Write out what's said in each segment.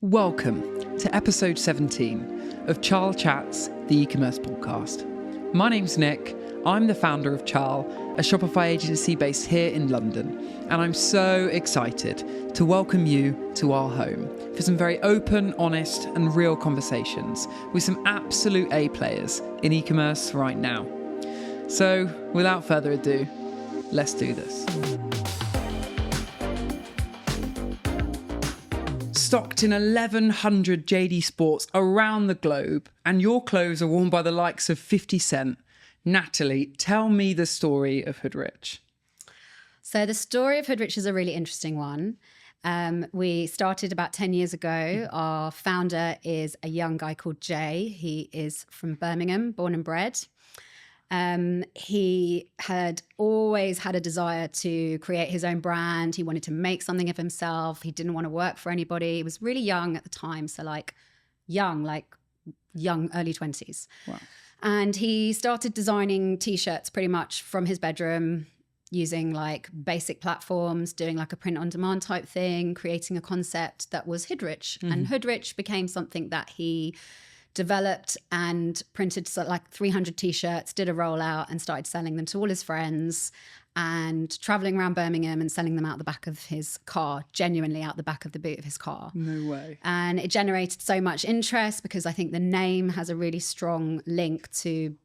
Welcome to episode 17 of CharleChats, the Ecommerce Podcast. My name's Nick. I'm the founder of Charle, a Shopify agency based here in London, and I'm so excited to welcome you to our home for some very open, honest, and real conversations with some absolute A players in e-commerce right now. So, without further ado, let's do this. Stocked in 1,100 JD Sports around the globe, and your clothes are worn by the likes of 50 Cent. Natalie, tell me the story of Hoodrich. So the story of Hoodrich is a really interesting one. We started about 10 years ago. Our founder is a young guy called Jay. He is from Birmingham, born and bred. He had always had a desire to create his own brand. He wanted to make something of himself. He didn't want to work for anybody. He was really young at the time. So young, early 20s. Wow. And he started designing T-shirts pretty much from his bedroom using basic platforms, doing a print on demand type thing, creating a concept that was Hoodrich. Mm-hmm. And Hoodrich became something that he developed and printed 300 T-shirts, did a rollout and started selling them to all his friends and traveling around Birmingham and selling them out the back of his car, genuinely out the back of the boot of his car. No way. And it generated so much interest because I think the name has a really strong link to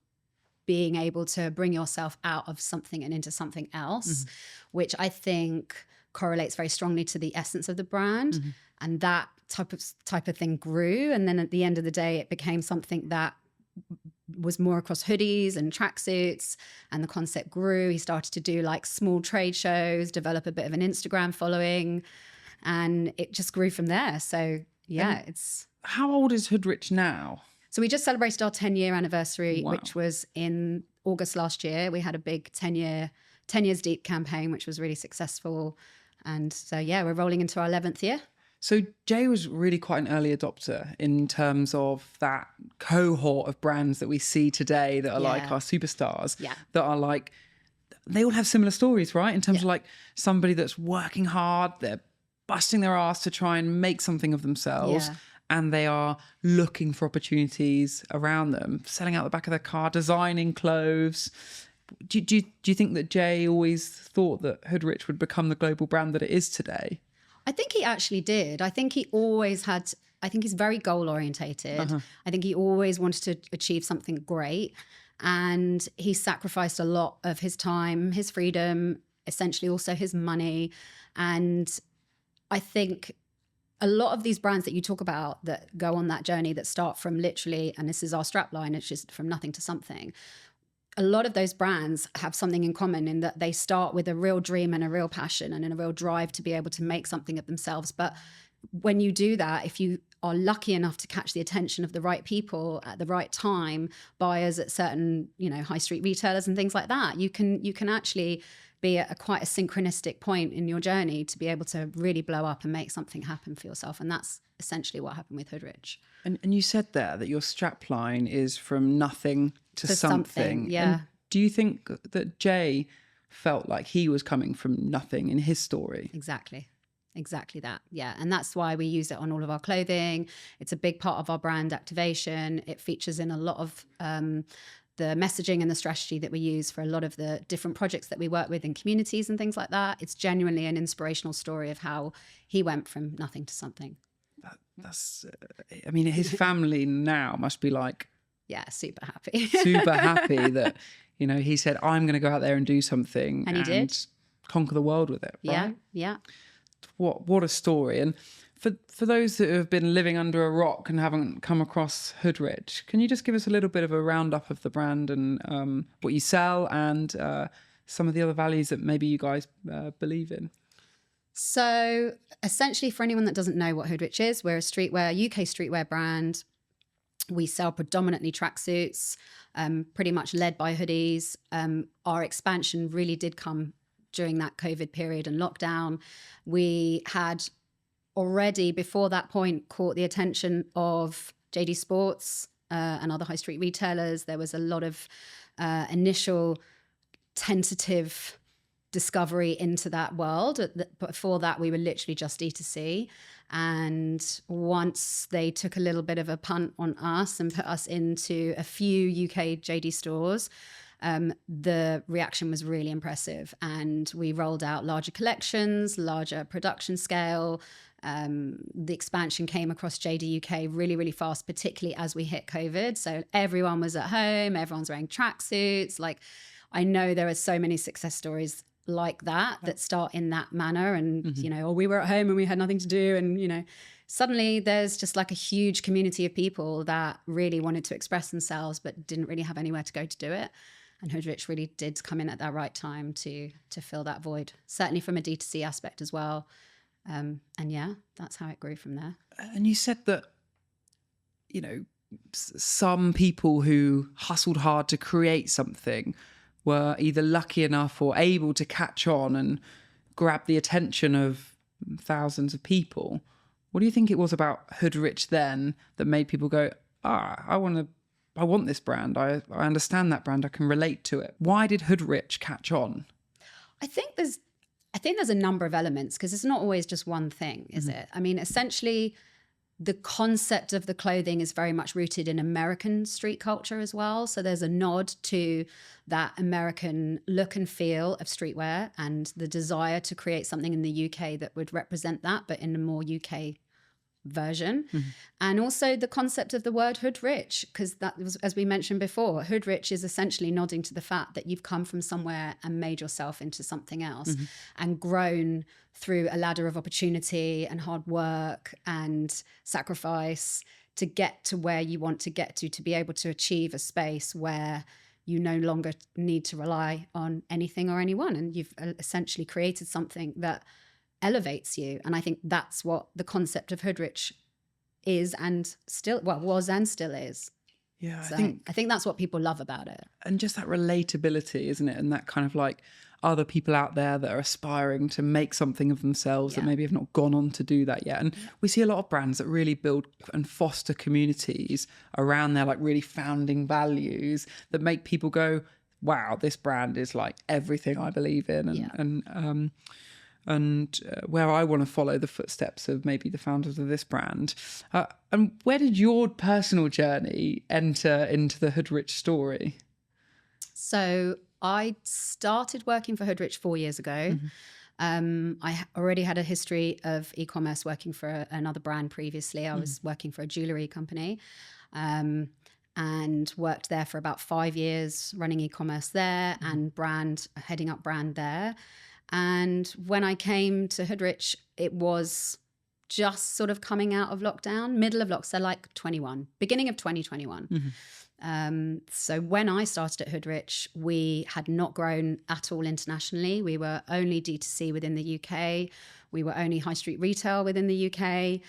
being able to bring yourself out of something and into something else, which I think correlates very strongly to the essence of the brand. Mm-hmm. And that type of thing grew. And then at the end of the day, it became something that was more across hoodies and tracksuits, and the concept grew. He started to do small trade shows, develop a bit of an Instagram following, and it just grew from there. So yeah, How old is Hoodrich now? So we just celebrated our 10-year anniversary, Wow. which was in August last year. We had a big 10 years deep campaign, which was really successful. And so, yeah, we're rolling into our 11th year. So Jay was really quite an early adopter in terms of that cohort of brands that we see today that are like our superstars, that are they all have similar stories, right? In terms of somebody that's working hard, they're busting their ass to try and make something of themselves. Yeah. And they are looking for opportunities around them, selling out the back of their car, designing clothes. Do you think that Jay always thought that Hoodrich would become the global brand that it is today? I think he actually did. I think he always had, I think he's very goal orientated. Uh-huh. I think he always wanted to achieve something great. And he sacrificed a lot of his time, his freedom, essentially also his money. And I think a lot of these brands that you talk about that go on that journey that start from literally, and this is our strapline, it's just from nothing to something. A lot of those brands have something in common in that they start with a real dream and a real passion and a real drive to be able to make something of themselves. But when you do that, if you are lucky enough to catch the attention of the right people at the right time, buyers at certain, high street retailers and things like that, you can actually be at quite a synchronistic point in your journey to be able to really blow up and make something happen for yourself. And that's essentially what happened with Hoodrich. And you said there that your strapline is from nothing to something. Yeah. And do you think that Jay felt like he was coming from nothing in his story? Exactly that. Yeah. And that's why we use it on all of our clothing. It's a big part of our brand activation. It features in a lot of the messaging and the strategy that we use for a lot of the different projects that we work with in communities and things like that. It's genuinely an inspirational story of how he went from nothing to something. That's, his family now must be super happy. Super happy that, he said, I'm going to go out there and do something. And he did. Conquer the world with it, right? Yeah. What a story. And for those that have been living under a rock and haven't come across Hoodrich, can you just give us a little bit of a roundup of the brand and what you sell and some of the other values that maybe you guys believe in? So essentially, for anyone that doesn't know what Hoodrich is, we're a UK streetwear brand. We sell predominantly tracksuits, pretty much led by hoodies. Our expansion really did come during that COVID period and lockdown. We had already before that point caught the attention of JD Sports and other high street retailers. There was a lot of initial tentative discovery into that world. Before that, we were literally just D2C. And once they took a little bit of a punt on us and put us into a few UK JD stores, the reaction was really impressive. And we rolled out larger collections, larger production scale. The expansion came across JD UK really, really fast, particularly as we hit COVID. So everyone was at home, everyone's wearing tracksuits. Like, I know there are so many success stories like that start in that manner. And, you know, or we were at home and we had nothing to do. And, you know, suddenly there's just like a huge community of people that really wanted to express themselves, but didn't really have anywhere to go to do it. And Hoodrich really did come in at that right time to fill that void, certainly from a D2C aspect as well. And yeah, that's how it grew from there. And you said that, you know, some people who hustled hard to create something were either lucky enough or able to catch on and grab the attention of thousands of people. What do you think it was about Hoodrich then that made people go, I want this brand. I understand that brand. I can relate to it. Why did Hoodrich catch on? I think there's a number of elements, because it's not always just one thing, is it? I mean, essentially, the concept of the clothing is very much rooted in American street culture as well. So there's a nod to that American look and feel of streetwear and the desire to create something in the UK that would represent that, but in a more UK version. And also the concept of the word Hoodrich, because that was, as we mentioned before, Hoodrich is essentially nodding to the fact that you've come from somewhere and made yourself into something else and grown through a ladder of opportunity and hard work and sacrifice to get to where you want to get to be able to achieve a space where you no longer need to rely on anything or anyone, and you've essentially created something that elevates you. And I think that's what the concept of Hoodrich is, and still, well, was and still is. Yeah, so I think that's what people love about it. And just that relatability, isn't it? And that kind of like other people out there that are aspiring to make something of themselves that maybe have not gone on to do that yet. And we see a lot of brands that really build and foster communities around their like really founding values that make people go, wow, this brand is like everything I believe in. And where I want to follow the footsteps of maybe the founders of this brand. And where did your personal journey enter into the Hoodrich story? So I started working for Hoodrich 4 years ago. I already had a history of e-commerce, working for another brand previously. I was working for a jewellery company and worked there for about 5 years, running e-commerce there and heading up brand there. And when I came to Hoodrich, it was just sort of coming out of lockdown, middle of lockdown, so like beginning of 2021. So when I started at Hoodrich, we had not grown at all internationally. We were only D2C within the UK. We were only high street retail within the UK.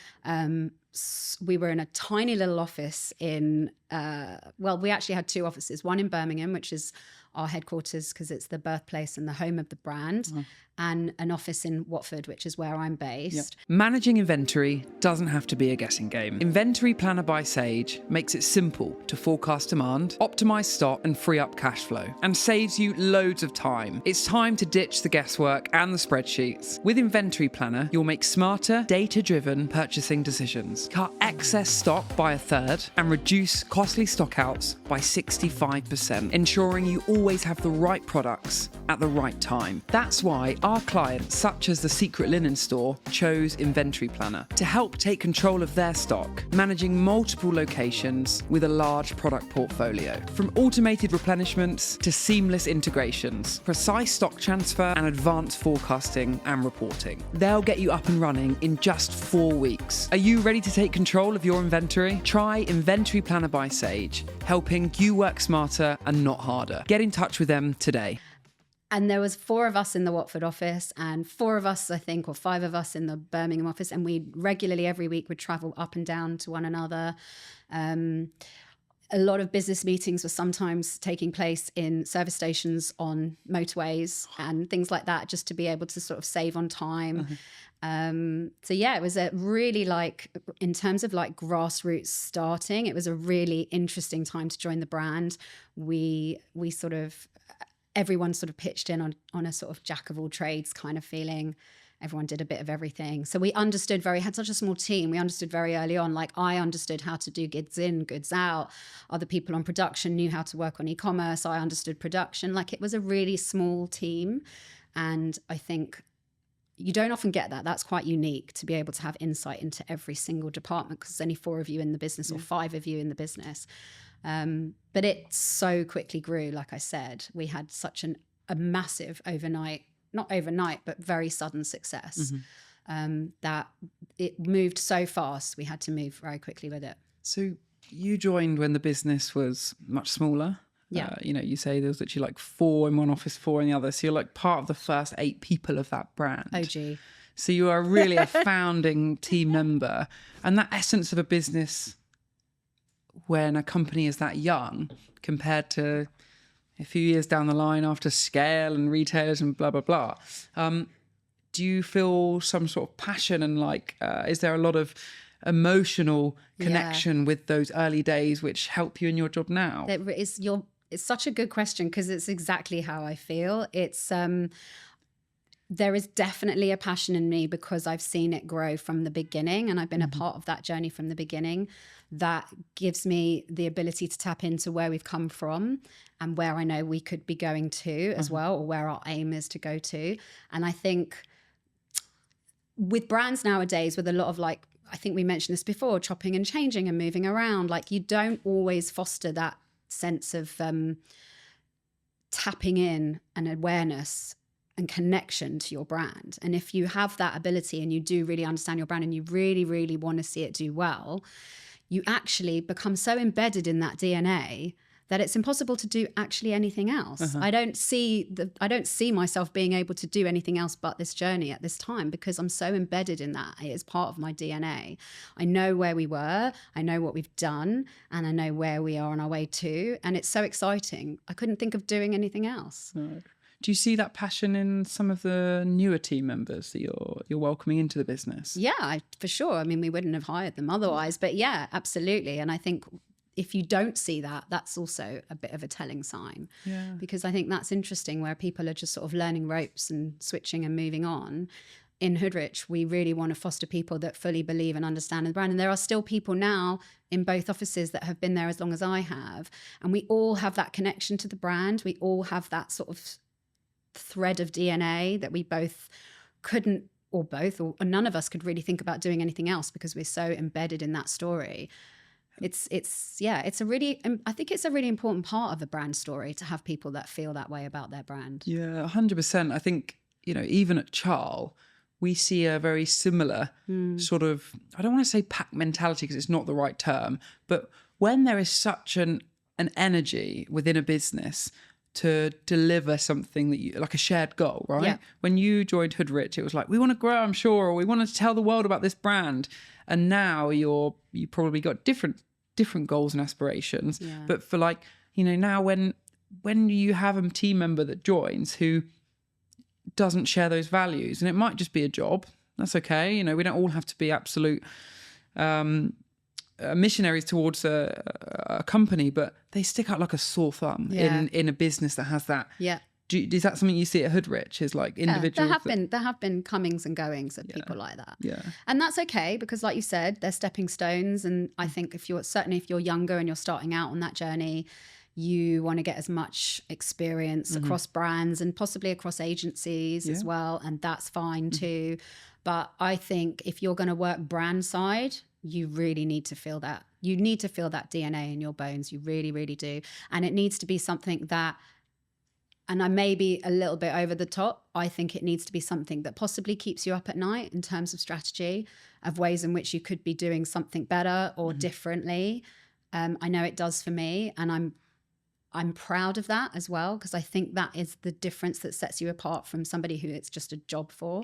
We were in a tiny little office we actually had 2 offices, one in Birmingham, which is our headquarters because it's the birthplace and the home of the brand, and an office in Watford, which is where I'm based. Managing inventory doesn't have to be a guessing game. Inventory Planner by Sage makes it simple to forecast demand, optimize stock, and free up cash flow, and saves you loads of time. It's time to ditch the guesswork and the spreadsheets. With Inventory Planner, you'll make smarter, data-driven purchasing decisions, cut excess stock by 1/3, and reduce costly stockouts by 65%, ensuring you always have the right products at the right time. That's why our clients, such as the Secret Linen Store, chose Inventory Planner to help take control of their stock, managing multiple locations with a large product portfolio. From automated replenishments to seamless integrations, precise stock transfer and advanced forecasting and reporting. They'll get you up and running in just 4 weeks. Are you ready to take control of your inventory? Try Inventory Planner by Sage, helping you work smarter and not harder. Get in touch with them today. And there was 4 of us in the Watford office and 4 of us, I think, or 5 of us in the Birmingham office. And we regularly every week would travel up and down to one another. A lot of business meetings were sometimes taking place in service stations on motorways and things like that, just to be able to sort of save on time. So yeah, it was a really, like, in terms of like grassroots starting, it was a really interesting time to join the brand. Everyone sort of pitched in on a sort of jack of all trades kind of feeling. Everyone did a bit of everything. So we had such a small team. We understood very early on, like I understood how to do goods in, goods out. Other people on production knew how to work on e-commerce. I understood production. Like it was a really small team. And I think you don't often get that. That's quite unique to be able to have insight into every single department because there's only 4 of you in the business or 5 of you in the business. But it so quickly grew. Like I said, we had such a massive not overnight, but very sudden success that it moved so fast. We had to move very quickly with it. So you joined when the business was much smaller. Yeah. You say there was actually like 4 in one office, 4 in the other. So you're like part of the first 8 people of that brand. OG. So you are really a founding team member. And that essence of a business when a company is that young compared to a few years down the line after scale and retailers and blah, blah, blah. Do you feel some sort of passion and like, is there a lot of emotional connection with those early days which help you in your job now? It's such a good question because it's exactly how I feel. It's there is definitely a passion in me because I've seen it grow from the beginning and I've been a part of that journey from the beginning. That gives me the ability to tap into where we've come from and where I know we could be going to as well, or where our aim is to go to. And I think with brands nowadays, with a lot of like, I think we mentioned this before, chopping and changing and moving around, like you don't always foster that sense of tapping in and awareness and connection to your brand. And if you have that ability and you do really understand your brand and you really, really want to see it do well, you actually become so embedded in that DNA that it's impossible to do actually anything else. I don't see myself being able to do anything else but this journey at this time because I'm so embedded in that. It is part of my DNA. I know where we were, I know what we've done, and I know where we are on our way to. And it's so exciting. I couldn't think of doing anything else. No. Do you see that passion in some of the newer team members that you're welcoming into the business? Yeah, for sure. I mean, we wouldn't have hired them otherwise, but yeah, absolutely. And I think if you don't see that, that's also a bit of a telling sign. Yeah. Because I think that's interesting where people are just sort of learning ropes and switching and moving on. In Hoodrich, we really want to foster people that fully believe and understand the brand. And there are still people now in both offices that have been there as long as I have. And we all have that connection to the brand. We all have that sort of thread of DNA that we both couldn't, or none of us could really think about doing anything else because we're so embedded in that story. I think it's a really important part of a brand story to have people that feel that way about their brand. Yeah, 100%. I think, even at Charle, we see a very similar sort of, I don't want to say pack mentality because it's not the right term, but when there is such an energy within a business to deliver something that like a shared goal, right? Yeah. When you joined Hoodrich, it was like, we want to grow, I'm sure, or we want to tell the world about this brand. And now you probably got different goals and aspirations. Yeah. But for like, now when you have a team member that joins who doesn't share those values, and it might just be a job, that's okay. We don't all have to be absolute missionaries towards a company, but they stick out like a sore thumb in a business that has that. Yeah. Is that something you see at Hoodrich? Is like individuals? There have been comings and goings of people like that. Yeah. And that's okay because, like you said, they're stepping stones. And I think if you're younger and you're starting out on that journey, you want to get as much experience across brands and possibly across agencies as well, and that's fine too. But I think if you're going to work brand side, you really need to feel that. You need to feel that DNA in your bones. You really, really do. And it needs to be something that, and I may be a little bit over the top, I think it needs to be something that possibly keeps you up at night in terms of strategy, of ways in which you could be doing something better or differently. I know it does for me, and I'm proud of that as well, because I think that is the difference that sets you apart from somebody who it's just a job for.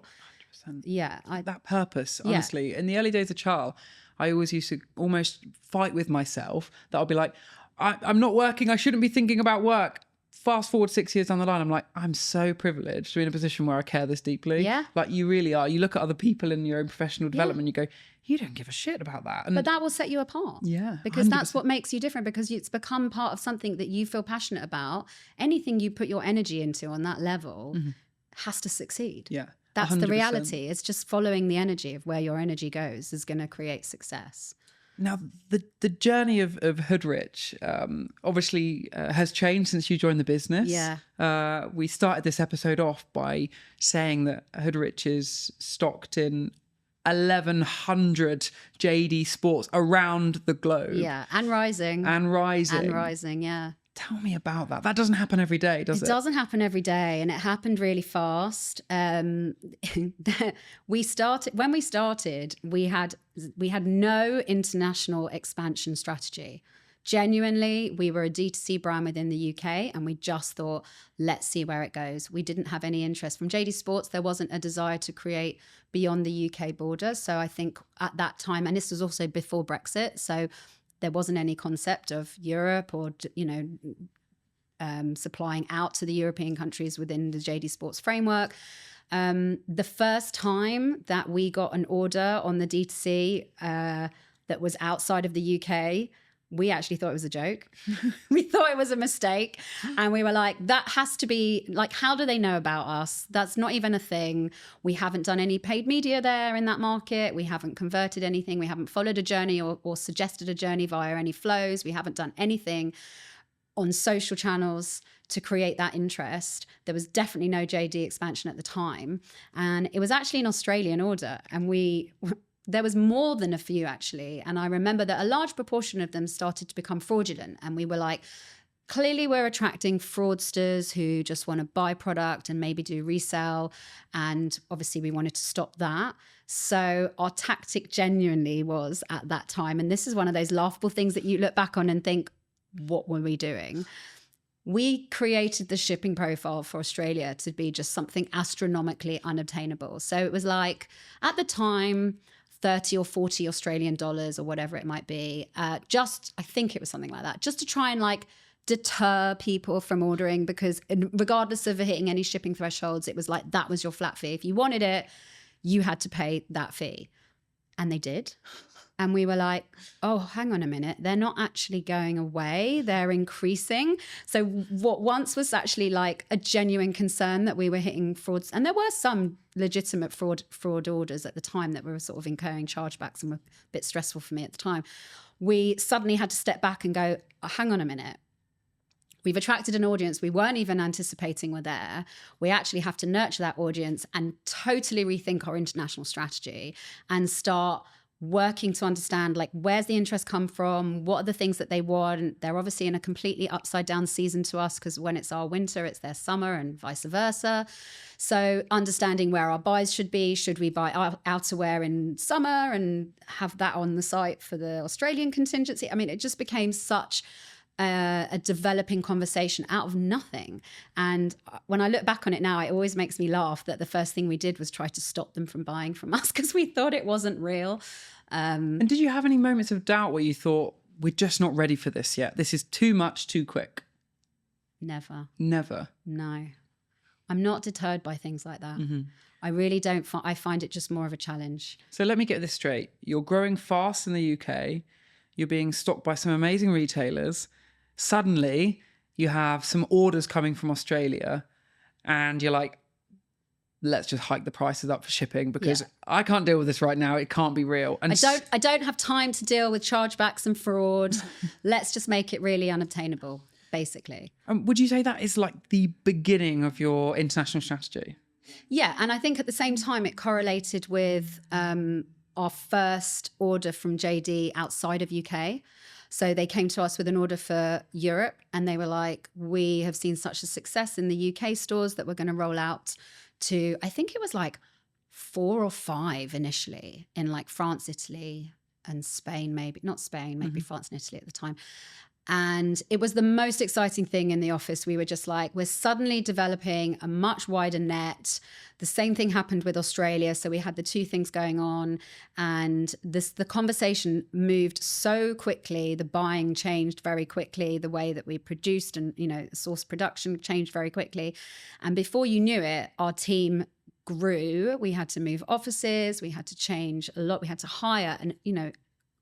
100%. Yeah. That purpose, honestly. In the early days of Charle, I always used to almost fight with myself that I'll be like, I'm not working, I shouldn't be thinking about work. Fast forward 6 years down the line, I'm like, I'm so privileged to be in a position where I care this deeply. Yeah. Like you really are. You look at other people in your own professional development, you go, you don't give a shit about that. And but that will set you apart. Yeah. Because 100%. That's what makes you different, because it's become part of something that you feel passionate about. Anything you put your energy into on that level has to succeed. Yeah. That's 100%. the reality. It's just following the energy of where your energy goes is going to create success. Now, the journey of Hoodrich obviously has changed since you joined the business. Yeah. We started this episode off by saying that Hoodrich is stocked in 1,100 JD Sports around the globe. Yeah, and rising. And rising. And rising, yeah. Tell me about that. That doesn't happen every day, does it? It doesn't happen every day, and it happened really fast. When we started, we had no international expansion strategy. Genuinely, we were a D2C brand within the UK, and we just thought, let's see where it goes. We didn't have any interest from JD Sports. There wasn't a desire to create beyond the UK border. So I think at that time, and this was also before Brexit, so there wasn't any concept of Europe or, supplying out to the European countries within the JD Sports framework. The first time that we got an order on the D2C that was outside of the UK, we actually thought it was a joke. We thought it was a mistake. And we were like, that has to be, like, how do they know about us? That's not even a thing. We haven't done any paid media there in that market. We haven't converted anything. We haven't followed a journey or suggested a journey via any flows. We haven't done anything on social channels to create that interest. There was definitely no JD expansion at the time. And it was actually an Australian order. And there was more than a few, actually. And I remember that a large proportion of them started to become fraudulent. And we were like, clearly we're attracting fraudsters who just want to buy product and maybe do resell. And obviously we wanted to stop that. So our tactic genuinely was at that time, and this is one of those laughable things that you look back on and think, what were we doing? We created the shipping profile for Australia to be just something astronomically unobtainable. So it was like, at the time, 30 or 40 Australian dollars or whatever it might be. I think it was something like that, just to try and like deter people from ordering, because regardless of hitting any shipping thresholds, it was like, that was your flat fee. If you wanted it, you had to pay that fee. And they did. And we were like, oh, hang on a minute. They're not actually going away. They're increasing. So what once was actually like a genuine concern that we were hitting frauds, and there were some legitimate fraud orders at the time that were sort of incurring chargebacks and were a bit stressful for me at the time. We suddenly had to step back and go, oh, hang on a minute. We've attracted an audience we weren't even anticipating were there. We actually have to nurture that audience and totally rethink our international strategy and start working to understand, like, where's the interest come from? What are the things that they want? They're obviously in a completely upside down season to us, because when it's our winter, it's their summer and vice versa. So understanding where our buys should be. Should we buy outerwear in summer and have that on the site for the Australian contingency? I mean, it just became such a developing conversation out of nothing. And when I look back on it now, it always makes me laugh that the first thing we did was try to stop them from buying from us because we thought it wasn't real. And did you have any moments of doubt where you thought, we're just not ready for this yet? This is too much, too quick? Never. Never? No. I'm not deterred by things like that. Mm-hmm. I really don't. I find it just more of a challenge. So let me get this straight. You're growing fast in the UK. You're being stocked by some amazing retailers. Suddenly, you have some orders coming from Australia and you're like, let's just hike the prices up for shipping because I can't deal with this right now. It can't be real. And I don't have time to deal with chargebacks and fraud. Let's just make it really unobtainable, basically. Would you say that is like the beginning of your international strategy? Yeah. And I think at the same time, it correlated with our first order from JD outside of UK. So they came to us with an order for Europe and they were like, we have seen such a success in the UK stores that we're going to roll out to, I think it was like 4 or 5 initially in like France, Italy and Spain, maybe France and Italy at the time. And it was the most exciting thing in the office. We were just like, we're suddenly developing a much wider net. The same thing happened with Australia. So we had the 2 things going on and the conversation moved so quickly. The buying changed very quickly. The way that we produced and, source production changed very quickly. And before you knew it, our team grew. We had to move offices. We had to change a lot. We had to hire and,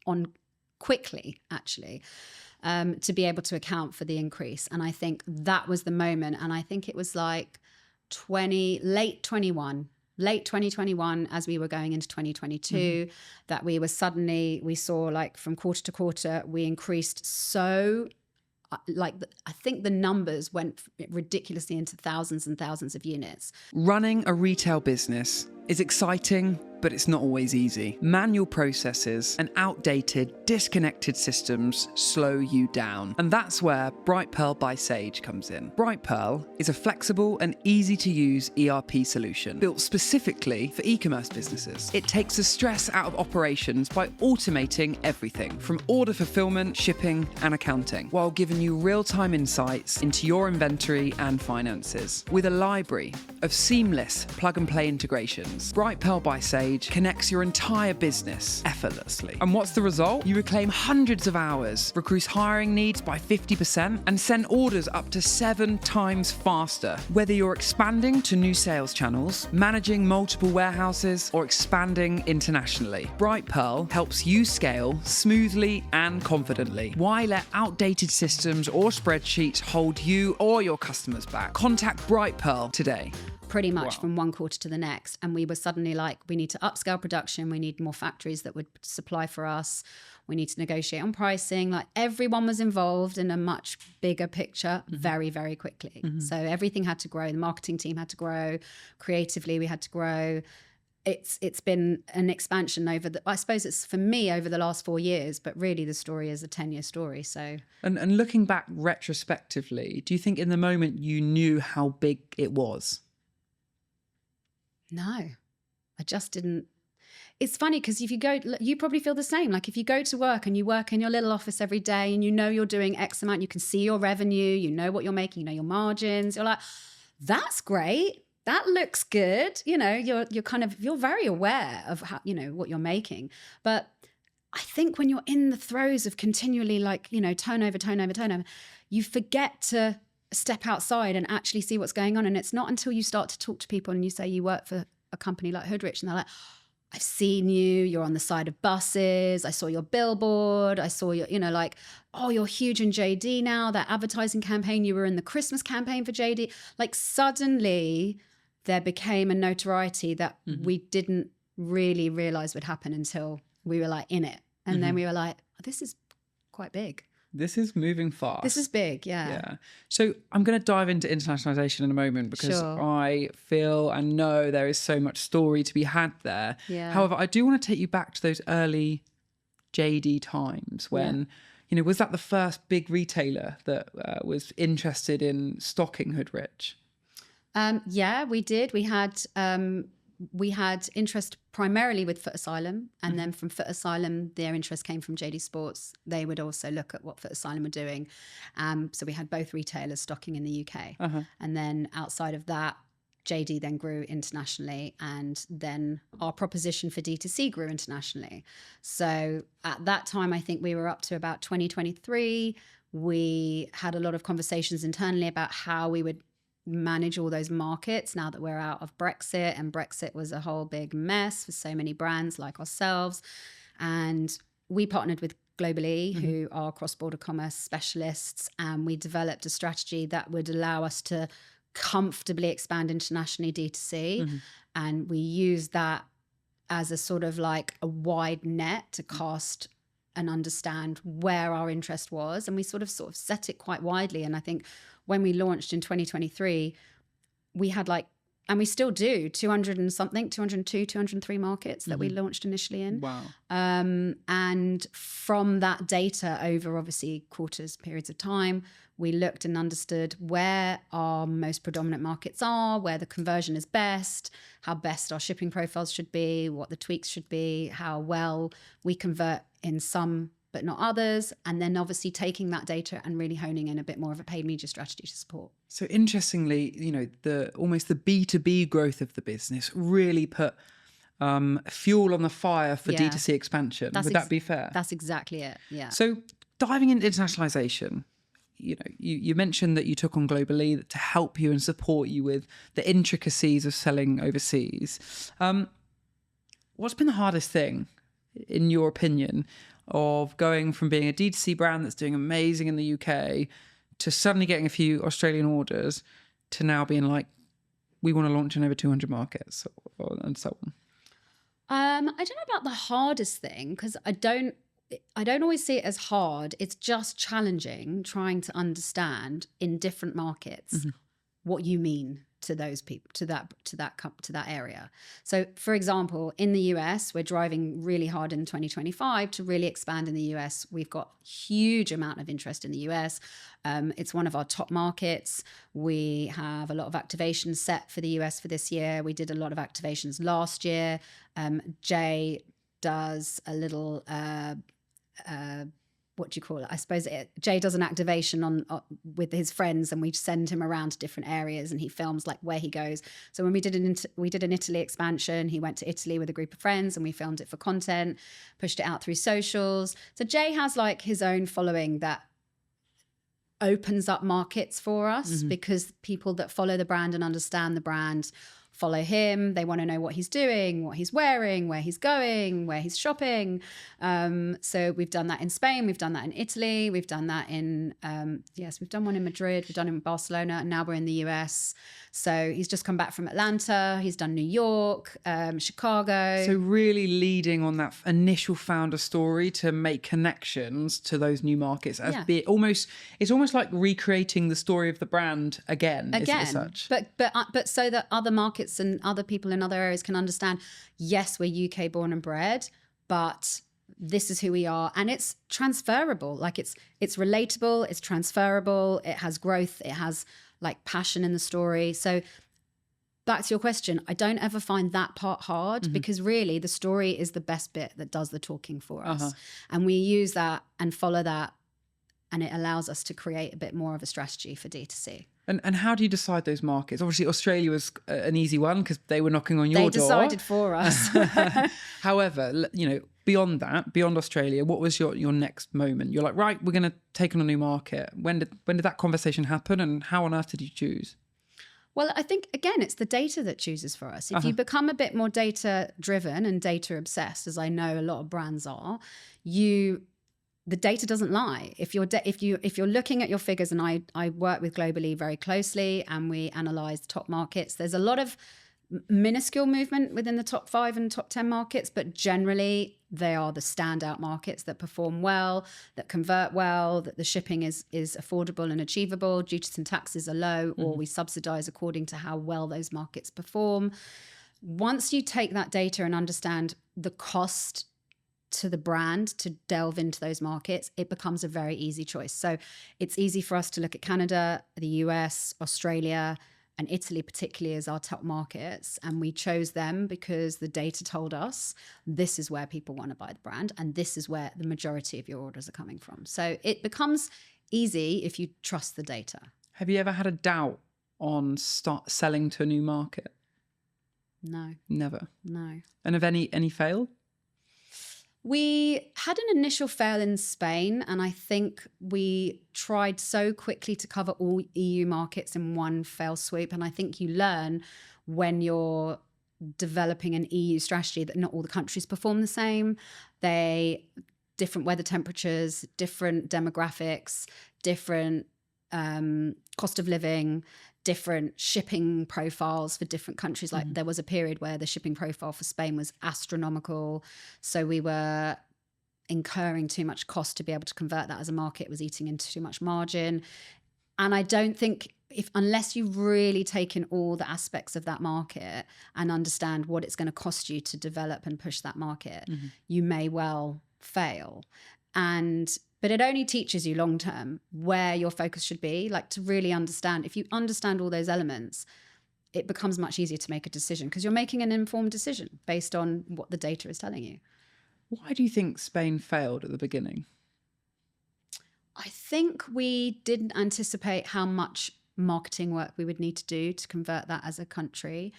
on quickly, actually. To be able to account for the increase. And I think that was the moment. And I think it was like late 21 late 2021, as we were going into 2022, that we saw like from quarter to quarter, we increased I think the numbers went ridiculously into thousands and thousands of units. Running a retail business is exciting, but it's not always easy. Manual processes and outdated, disconnected systems slow you down. And that's where Bright Pearl by Sage comes in. Bright Pearl is a flexible and easy to use ERP solution built specifically for e-commerce businesses. It takes the stress out of operations by automating everything from order fulfillment, shipping, and accounting, while giving you real-time insights into your inventory and finances. With a library of seamless plug-and-play integrations, Bright Pearl by Sage connects your entire business effortlessly. And what's the result? You reclaim hundreds of hours, reduce hiring needs by 50%, and send orders up to 7 times faster. Whether you're expanding to new sales channels, managing multiple warehouses, or expanding internationally, Bright Pearl helps you scale smoothly and confidently. Why let outdated systems or spreadsheets hold you or your customers back? Contact Bright Pearl today. Pretty much from one quarter to the next. And we were suddenly like, we need to upscale production. We need more factories that would supply for us. We need to negotiate on pricing. Like everyone was involved in a much bigger picture very, very quickly. So everything had to grow. The marketing team had to grow. Creatively, we had to grow. It's been an expansion I suppose it's for me over the last 4 years, but really the story is a 10-year story. So and looking back retrospectively, do you think in the moment you knew how big it was? No, I just didn't. It's funny because if you go, you probably feel the same. Like if you go to work and you work in your little office every day and you know you're doing X amount, you can see your revenue, you know what you're making, you know your margins. You're like, that's great. That looks good. You know, you're very aware of how, you know, what you're making. But I think when you're in the throes of continually like, you know, turnover, you forget to step outside and actually see what's going on. And it's not until you start to talk to people and you say you work for a company like Hoodrich and they're like, I've seen you, you're on the side of buses, I saw your billboard, I saw your, you know, like, oh, you're huge in JD now, that advertising campaign, you were in the Christmas campaign for JD. Like suddenly there became a notoriety that we didn't really realize would happen until we were like in it. And then we were like, oh, this is quite big. This is moving fast. This is big, yeah. So I'm going to dive into internationalization in a moment because I feel and know there is so much story to be had there. Yeah. However, I do want to take you back to those early JD times when, you know, was that the first big retailer that was interested in stocking Hoodrich? Yeah, we did. We had interest primarily with Foot Asylum, and then from Foot Asylum, their interest came from JD Sports. They would also look at what Foot Asylum were doing. So we had both retailers stocking in the UK. And then outside of that, JD then grew internationally, and then our proposition for D2C grew internationally. So at that time, I think we were up to about 2023. We had a lot of conversations internally about how we would manage all those markets now that we're out of Brexit, and Brexit was a whole big mess for so many brands like ourselves. And we partnered with Globally, who are cross-border commerce specialists, and we developed a strategy that would allow us to comfortably expand internationally D2C. And we used that as a sort of like a wide net to cast and understand where our interest was, and we sort of set it quite widely. And I think when we launched in 2023, we had like, and we still do, 202, 203 markets that we launched initially in. Wow. And from that data over obviously quarters, periods of time, we looked and understood where our most predominant markets are, where the conversion is best, how best our shipping profiles should be, what the tweaks should be, how well we convert in some but not others, and then obviously taking that data and really honing in a bit more of a paid media strategy to support. So interestingly, you know, the B2B growth of the business really put fuel on the fire for D2C expansion. Would that be fair? That's exactly it, yeah. So diving into internationalization, you know, you mentioned that you took on Globally to help you and support you with the intricacies of selling overseas. What's been the hardest thing, in your opinion, of going from being a D2C brand that's doing amazing in the UK to suddenly getting a few Australian orders to now being like, we want to launch in over 200 markets and so on? I don't know about the hardest thing, because I don't always see it as hard. It's just challenging trying to understand in different markets what you mean to those people, to that area. So, for example, in the US, we're driving really hard in 2025 to really expand in the US. We've got huge amount of interest in the US. It's one of our top markets. We have a lot of activations set for the US for this year. We did a lot of activations last year. Jay does a little what do you call it? I suppose Jay does an activation on with his friends, and we send him around to different areas, and he films like where he goes. So when we did an Italy expansion, he went to Italy with a group of friends, and we filmed it for content, pushed it out through socials. So Jay has like his own following that opens up markets for us, because people that follow the brand and understand the brand follow him. They want to know what he's doing, what he's wearing, where he's going, where he's shopping. So we've done that in Spain. We've done that in Italy. We've done that in, we've done one in Madrid. We've done it in Barcelona, and now we're in the US. So he's just come back from Atlanta. He's done New York, Chicago. So really leading on that initial founder story to make connections to those new markets. It's almost like recreating the story of the brand again. As such. But so that other markets and other people in other areas can understand, yes, we're UK born and bred, but this is who we are, and it's transferable. Like it's relatable, it's transferable, it has growth, it has like passion in the story. So back to your question, I don't ever find that part hard, because really the story is the best bit that does the talking for us. And we use that and follow that, and it allows us to create a bit more of a strategy for D2C. And how do you decide those markets? Obviously, Australia was an easy one because they were knocking on your door. They decided for us. However, beyond Australia, what was your next moment? You're like, right, we're going to take on a new market. When did that conversation happen, and how on earth did you choose? Well, I think, again, it's the data that chooses for us. If you become a bit more data driven and data obsessed, as I know a lot of brands are, the data doesn't lie. If you're looking at your figures, and I work with Globally very closely, and we analyze the top markets, there's a lot of minuscule movement within the top 5 and top 10 markets, but generally they are the standout markets that perform well, that convert well, that the shipping is affordable and achievable, duties and taxes are low, or we subsidize according to how well those markets perform. Once you take that data and understand the cost to the brand to delve into those markets, it becomes a very easy choice. So it's easy for us to look at Canada, the US, Australia, and Italy particularly as our top markets. And we chose them because the data told us this is where people want to buy the brand, and this is where the majority of your orders are coming from. So it becomes easy if you trust the data. Have you ever had a doubt on selling to a new market? No. Never? No. And have any failed? We had an initial fail in Spain, and I think we tried so quickly to cover all EU markets in one fell swoop. And I think you learn when you're developing an EU strategy that not all the countries perform the same. Different weather temperatures, different demographics, different cost of living, different shipping profiles for different countries. Like there was a period where the shipping profile for Spain was astronomical. So we were incurring too much cost to be able to convert that as a market. It was eating into too much margin. And I don't think unless you've really taken all the aspects of that market and understand what it's going to cost you to develop and push that market, you may well fail. But it only teaches you long term where your focus should be, like to really understand. If you understand all those elements, it becomes much easier to make a decision because you're making an informed decision based on what the data is telling you. Why do you think Spain failed at the beginning? I think we didn't anticipate how much marketing work we would need to do to convert that as a country.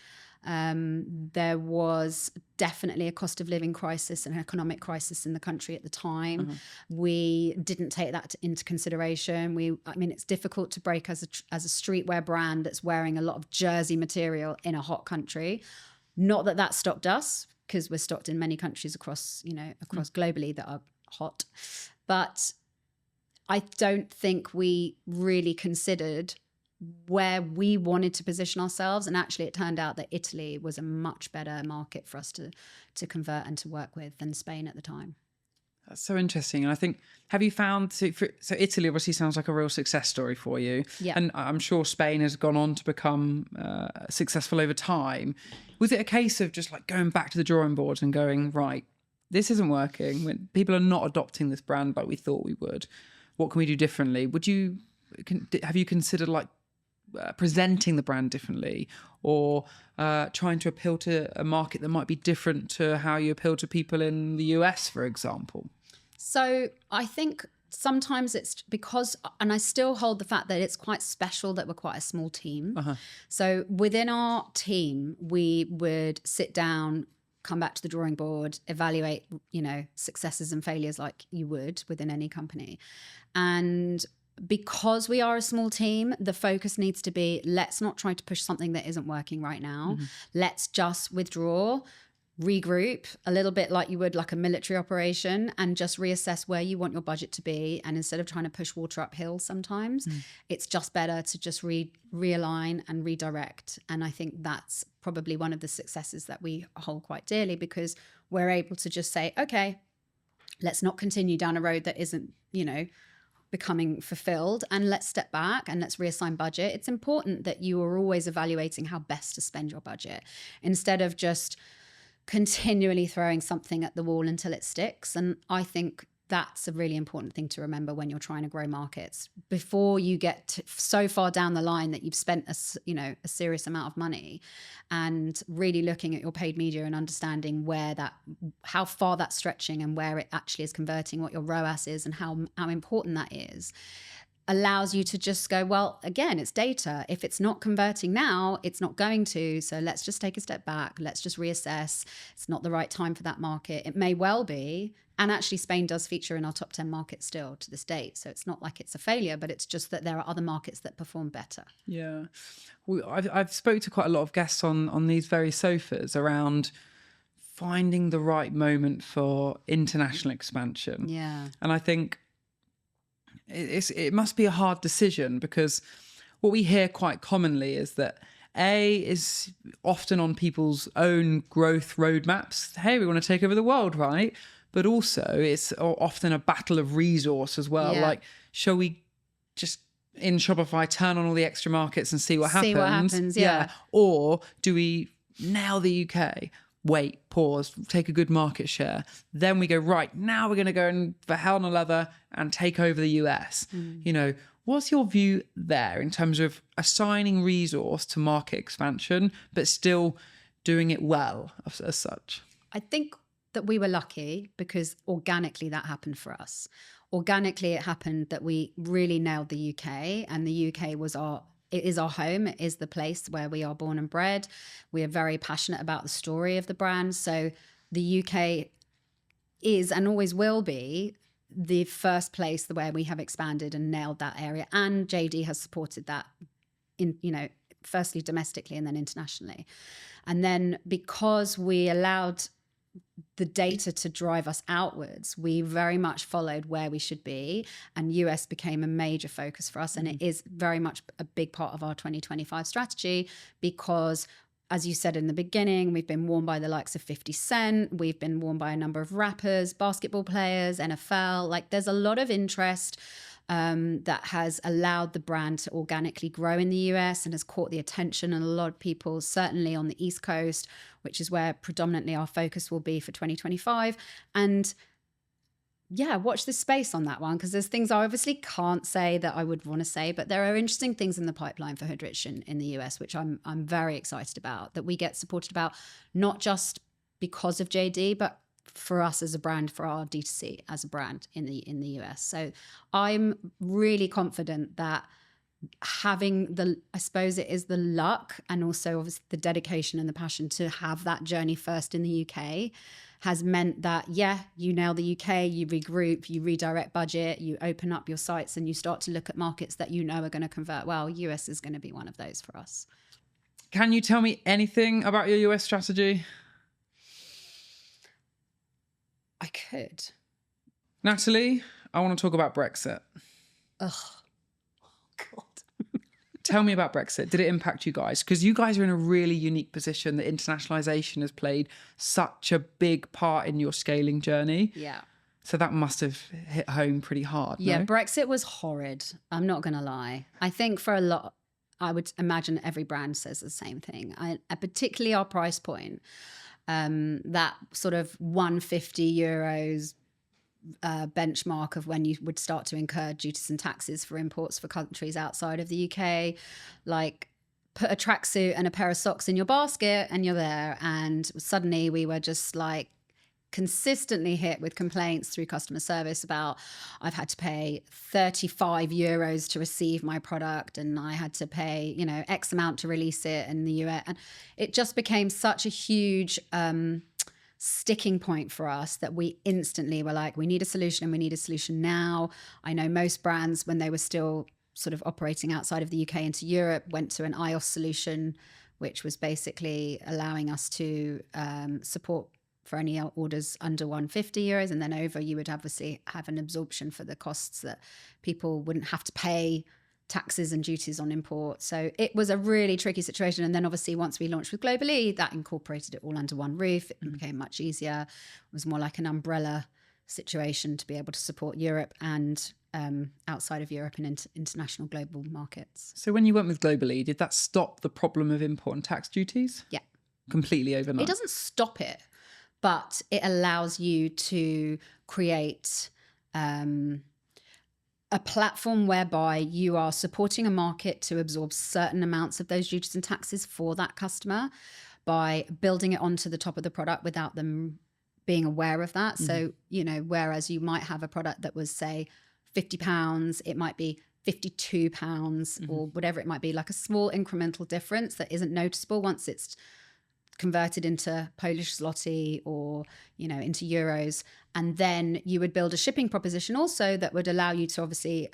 There was definitely a cost of living crisis and an economic crisis in the country at the time. We didn't take that into consideration. It's difficult to break as a streetwear brand that's wearing a lot of jersey material in a hot country. Not that stopped us, because we're stocked in many countries across globally that are hot. But I don't think we really considered where we wanted to position ourselves. And actually it turned out that Italy was a much better market for us to convert and to work with than Spain at the time. That's so interesting. And I think, have you found, so Italy obviously sounds like a real success story for you. Yeah. And I'm sure Spain has gone on to become successful over time. Was it a case of just like going back to the drawing board and going, right, this isn't working, when people are not adopting this brand like we thought we would? What can we do differently? Have you considered like presenting the brand differently, or trying to appeal to a market that might be different to how you appeal to people in the US, for example? So I think sometimes it's because, and I still hold the fact that it's quite special that we're quite a small team. So within our team, we would sit down, come back to the drawing board, evaluate, successes and failures like you would within any company. And because we are a small team, the focus needs to be, let's not try to push something that isn't working right now. Let's just withdraw, regroup a little bit like you would like a military operation, and just reassess where you want your budget to be. And instead of trying to push water uphill sometimes, it's just better to just realign and redirect. And I think that's probably one of the successes that we hold quite dearly, because we're able to just say, okay, let's not continue down a road that isn't, becoming fulfilled, and let's step back and let's reassign budget. It's important that you are always evaluating how best to spend your budget, instead of just continually throwing something at the wall until it sticks. And I think that's a really important thing to remember when you're trying to grow markets. Before you get so far down the line that you've spent a serious amount of money, and really looking at your paid media and understanding how far that's stretching and where it actually is converting, what your ROAS is and how important that is, allows you to just go, well, again, it's data. If it's not converting now, it's not going to. So let's just take a step back. Let's just reassess. It's not the right time for that market. It may well be. And actually, Spain does feature in our top 10 markets still to this date. So it's not like it's a failure, but it's just that there are other markets that perform better. Yeah. I've spoke to quite a lot of guests on these very sofas around finding the right moment for international expansion. Yeah. And I think it must be a hard decision, because what we hear quite commonly is that is often on people's own growth roadmaps. Hey, we want to take over the world, right? But also it's often a battle of resource as well. Yeah. Like, shall we just in Shopify turn on all the extra markets and see what happens? See what happens, yeah. Or do we nail the UK? Wait, pause, take a good market share. Then we go, right, now we're going to go in for hell and leather and take over the US. What's your view there in terms of assigning resource to market expansion, but still doing it well as such? I think that we were lucky because organically that happened for us. Organically, it happened that we really nailed the UK, and the UK it is our home. It is the place where we are born and bred. We are very passionate about the story of the brand. So the UK is and always will be the first place where we have expanded and nailed that area. And JD has supported that firstly domestically and then internationally. And then because we allowed the data to drive us outwards, we very much followed where we should be, and US became a major focus for us. And it is very much a big part of our 2025 strategy, because as you said in the beginning, we've been worn by the likes of 50 Cent. We've been worn by a number of rappers, basketball players, NFL. Like, there's a lot of interest that has allowed the brand to organically grow in the US and has caught the attention of a lot of people, certainly on the East Coast, which is where predominantly our focus will be for 2025. And yeah, watch this space on that one, because there's things I obviously can't say that I would want to say, but there are interesting things in the pipeline for Hoodrich in the US, which I'm very excited about, that we get supported about, not just because of JD, but for us as a brand, for our D2C as a brand in the US. So I'm really confident that having I suppose it is the luck, and also obviously the dedication and the passion to have that journey first in the UK, has meant that, you nail the UK, you regroup, you redirect budget, you open up your sites, and you start to look at markets that are going to convert well. US is going to be one of those for us. Can you tell me anything about your US strategy? I could. Natalie, I want to talk about Brexit. Oh, God. Tell me about Brexit. Did it impact you guys? Because you guys are in a really unique position that internationalization has played such a big part in your scaling journey. Yeah. So that must have hit home pretty hard. Yeah, no? Brexit was horrid. I'm not going to lie. I think for a lot, I would imagine every brand says the same thing. Particularly our price point, that sort of €150 benchmark of when you would start to incur duties and taxes for imports for countries outside of the UK. Like, put a tracksuit and a pair of socks in your basket and you're there. And suddenly we were just like consistently hit with complaints through customer service about, I've had to pay €35 to receive my product, and I had to pay, X amount to release it in the US. And it just became such a huge sticking point for us that we instantly were like, we need a solution, and we need a solution now. I know most brands, when they were still sort of operating outside of the UK into Europe, went to an iOS solution, which was basically allowing us to support for any orders under €150, and then over you would obviously have an absorption for the costs that people wouldn't have to pay taxes and duties on import. So it was a really tricky situation. And then obviously once we launched with Globally, that incorporated it all under one roof. It became much easier. It was more like an umbrella situation to be able to support Europe and outside of Europe and international global markets. So when you went with Globally, did that stop the problem of import and tax duties? Yeah. Completely overnight? It doesn't stop it, but it allows you to create a platform whereby you are supporting a market to absorb certain amounts of those duties and taxes for that customer by building it onto the top of the product without them being aware of that. So, whereas you might have a product that was, say, £50, it might be £52 or whatever it might be, like a small incremental difference that isn't noticeable once it's converted into Polish zloty or, into euros. And then you would build a shipping proposition also that would allow you to obviously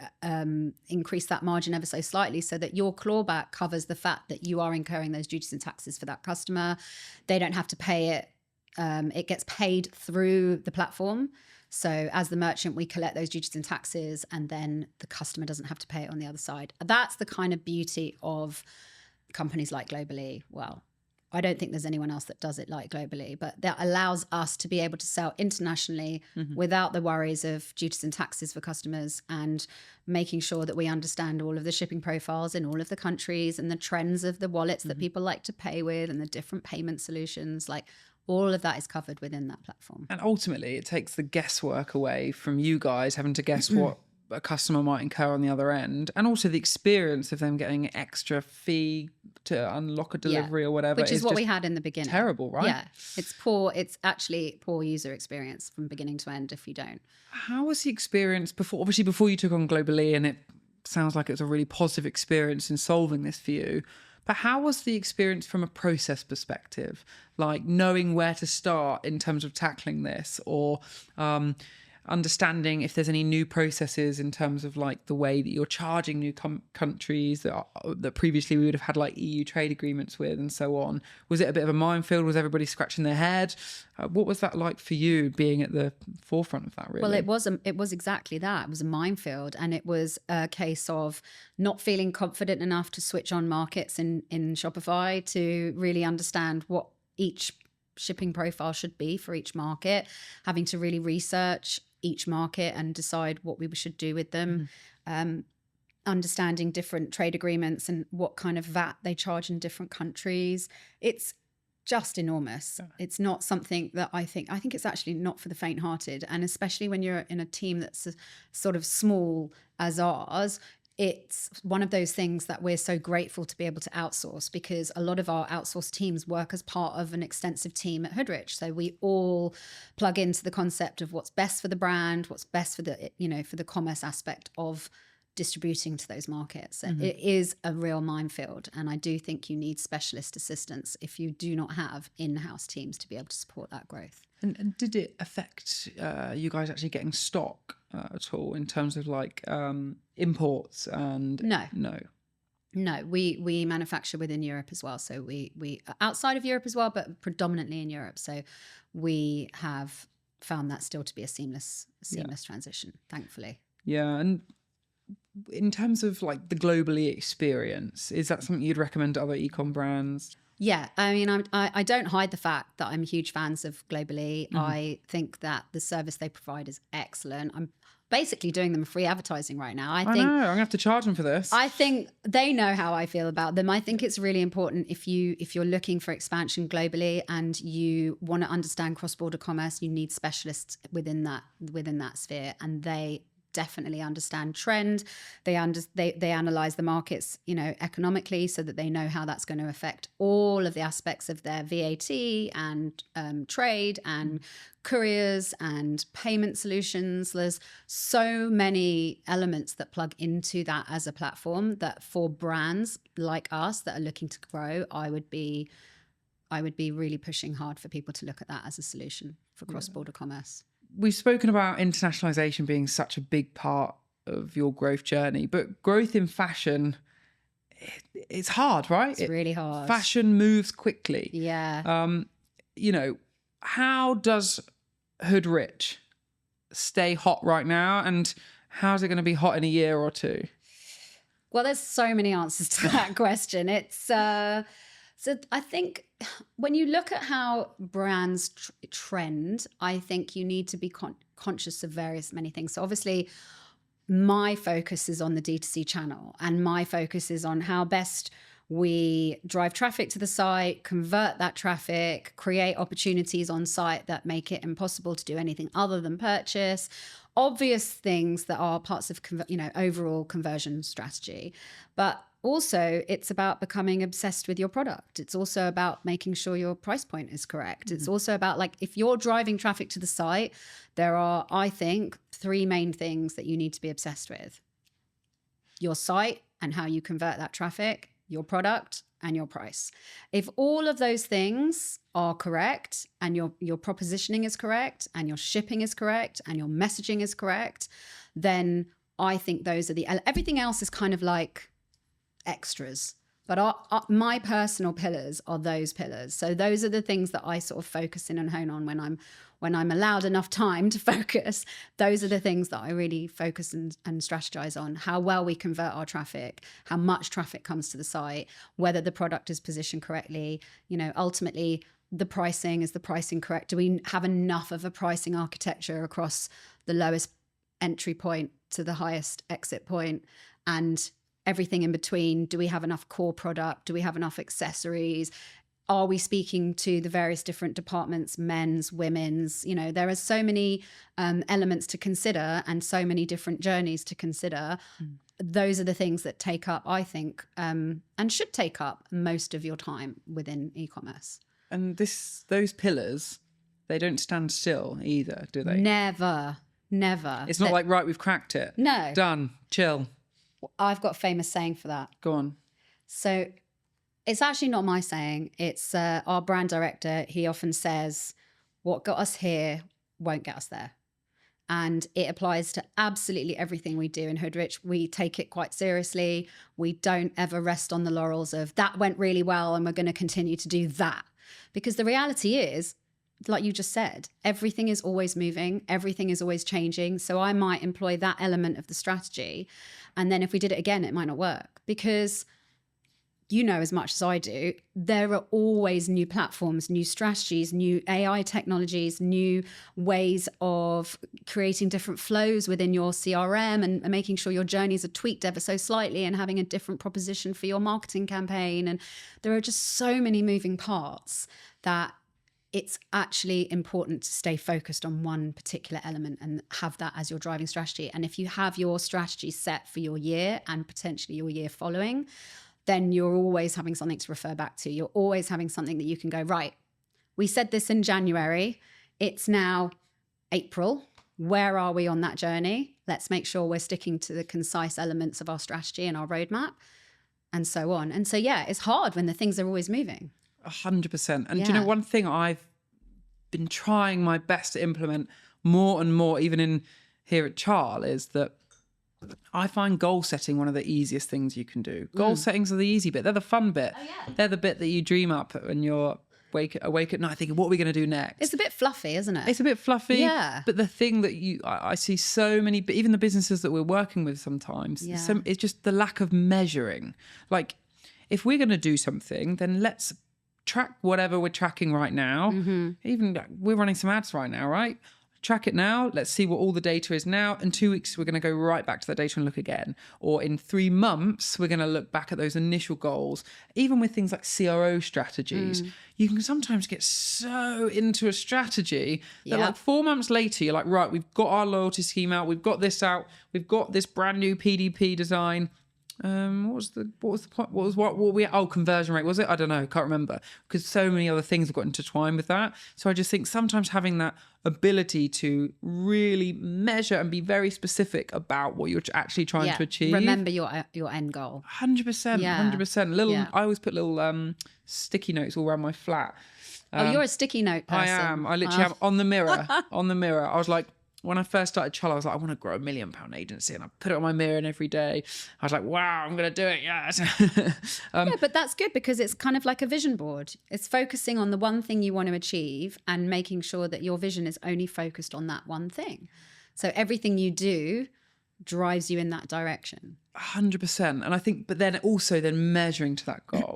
increase that margin ever so slightly, so that your clawback covers the fact that you are incurring those duties and taxes for that customer. They don't have to pay it. It gets paid through the platform. So as the merchant, we collect those duties and taxes, and then the customer doesn't have to pay it on the other side. That's the kind of beauty of companies like Globally. Well, I don't think there's anyone else that does it like Globally, but that allows us to be able to sell internationally without the worries of duties and taxes for customers, and making sure that we understand all of the shipping profiles in all of the countries and the trends of the wallets that people like to pay with and the different payment solutions. Like, all of that is covered within that platform. And ultimately, it takes the guesswork away from you guys having to guess what a customer might incur on the other end, and also the experience of them getting an extra fee to unlock a delivery or whatever. Which is what we had in the beginning. Terrible, right? Yeah. It's poor. It's actually poor user experience from beginning to end if you don't. How was the experience before you took on Globally, and it sounds like it was a really positive experience in solving this for you. But how was the experience from a process perspective? Like knowing where to start in terms of tackling this, or understanding if there's any new processes in terms of like the way that you're charging new countries that previously we would have had like EU trade agreements with and so on. Was it a bit of a minefield? Was everybody scratching their head? What was that like for you, being at the forefront of that, really? Well, it was exactly that. It was a minefield, and it was a case of not feeling confident enough to switch on markets in Shopify to really understand what each shipping profile should be for each market, having to really research each market and decide what we should do with them, understanding different trade agreements and what kind of VAT they charge in different countries. It's just enormous. It's not something that I think it's actually not for the faint-hearted, and especially when you're in a team that's sort of small as ours. It's one of those things that we're so grateful to be able to outsource, because a lot of our outsourced teams work as part of an extensive team at Hoodrich. So we all plug into the concept of what's best for the brand, what's best for the, for the commerce aspect of distributing to those markets. It is a real minefield. And I do think you need specialist assistance if you do not have in-house teams to be able to support that growth. And did it affect you guys actually getting stock at all in terms of like imports? And No, we manufacture within Europe as well. So we outside of Europe as well, but predominantly in Europe. So we have found that still to be a seamless transition, thankfully. Yeah, and in terms of like the globally experience, is that something you'd recommend to other e-com brands? Yeah, I mean, I don't hide the fact that I'm huge fans of Globally. I think that the service they provide is excellent. I'm basically doing them free advertising right now. I think know, I'm gonna have to charge them for this. I think they know how I feel about them. I think it's really important if you're looking for expansion globally and you want to understand cross-border commerce, you need specialists within that sphere, and they definitely understand trend. They analyze the markets, economically, so that they know how that's going to affect all of the aspects of their VAT and trade and couriers and payment solutions. There's so many elements that plug into that as a platform that for brands like us that are looking to grow, I would be really pushing hard for people to look at that as a solution for cross-border commerce. We've spoken about internationalization being such a big part of your growth journey, but growth in fashion, it's hard, right? It's really hard. Fashion moves quickly. Yeah. How does Hoodrich stay hot right now, and how's it going to be hot in a year or two? Well, there's so many answers to that question. It's so I think when you look at how brands trend, I think you need to be conscious of many things. So obviously, my focus is on the D2C channel, and my focus is on how best we drive traffic to the site, convert that traffic, create opportunities on site that make it impossible to do anything other than purchase. Obvious things that are parts of overall conversion strategy. But also, it's about becoming obsessed with your product. It's also about making sure your price point is correct. It's also about, like, if you're driving traffic to the site, there are, I think, 3 main things that you need to be obsessed with: your site and how you convert that traffic, your product, and your price. If all of those things are correct, and your propositioning is correct, and your shipping is correct, and your messaging is correct, then I think those are everything else is kind of like extras. But my personal pillars are those pillars. So those are the things that I sort of focus in and hone on when I'm allowed enough time to focus. Those are the things that I really focus and strategize on: how well we convert our traffic, how much traffic comes to the site, whether the product is positioned correctly, ultimately the pricing. Is the pricing correct? Do we have enough of a pricing architecture across the lowest entry point to the highest exit point, and everything in between? Do we have enough core product? Do we have enough accessories? Are we speaking to the various different departments, men's, women's? There are so many elements to consider and so many different journeys to consider. Those are the things that take up, I think, and should take up most of your time within e-commerce. And those pillars, they don't stand still either, do they? Never. It's not like, right, we've cracked it. No. Done. Chill. I've got a famous saying for that. Go on. So it's actually not my saying. It's our brand director. He often says, what got us here won't get us there. And it applies to absolutely everything we do in Hoodrich. We take it quite seriously. We don't ever rest on the laurels of that went really well and we're going to continue to do that. Because the reality is, like you just said, everything is always moving. Everything is always changing. So I might employ that element of the strategy. And then if we did it again, it might not work, because as much as I do, there are always new platforms, new strategies, new AI technologies, new ways of creating different flows within your CRM and making sure your journeys are tweaked ever so slightly and having a different proposition for your marketing campaign. And there are just so many moving parts that it's actually important to stay focused on one particular element and have that as your driving strategy. And if you have your strategy set for your year and potentially your year following, then you're always having something to refer back to. You're always having something that you can go, right, we said this in January. It's now April. Where are we on that journey? Let's make sure we're sticking to the concise elements of our strategy and our roadmap, and so on. And so, yeah, it's hard when the things are always moving. 100%. And do you know, one thing I've been trying my best to implement more and more, even here at Charle, is that I find goal setting one of the easiest things you can do. Goal settings are the easy bit. They're the fun bit. Oh, yeah. They're the bit that you dream up when you're awake at night thinking, what are we going to do next? It's a bit fluffy, isn't it? It's a bit fluffy. Yeah. But the thing that I see so many, but even the businesses that we're working with sometimes, it's just the lack of measuring. Like, if we're going to do something, then let's track whatever we're tracking right now. Even we're running some ads right now, right? Track it now. Let's see what all the data is now. In 2 weeks, we're going to go right back to that data and look again. Or in 3 months, we're going to look back at those initial goals. Even with things like CRO strategies, you can sometimes get so into a strategy that like 4 months later, you're like, right, we've got our loyalty scheme out. We've got this out. We've got this brand new PDP design. What was the point? Conversion rate, was it? I don't know, can't remember, because so many other things have got intertwined with that. So I just think sometimes having that ability to really measure and be very specific about what you're actually trying to achieve. Remember your end goal. 100%, 100%. I always put little sticky notes all around my flat. You're a sticky note person. I am. I literally have on the mirror. On the mirror, I was like, when I first started Charle, I was like, I want to grow £1 million agency, and I put it on my mirror, and every day I was like, wow, I'm going to do it, yes. But that's good, because it's kind of like a vision board. It's focusing on the one thing you want to achieve and making sure that your vision is only focused on that one thing. So everything you do drives you in that direction. 100%. And I think, but then also measuring to that goal,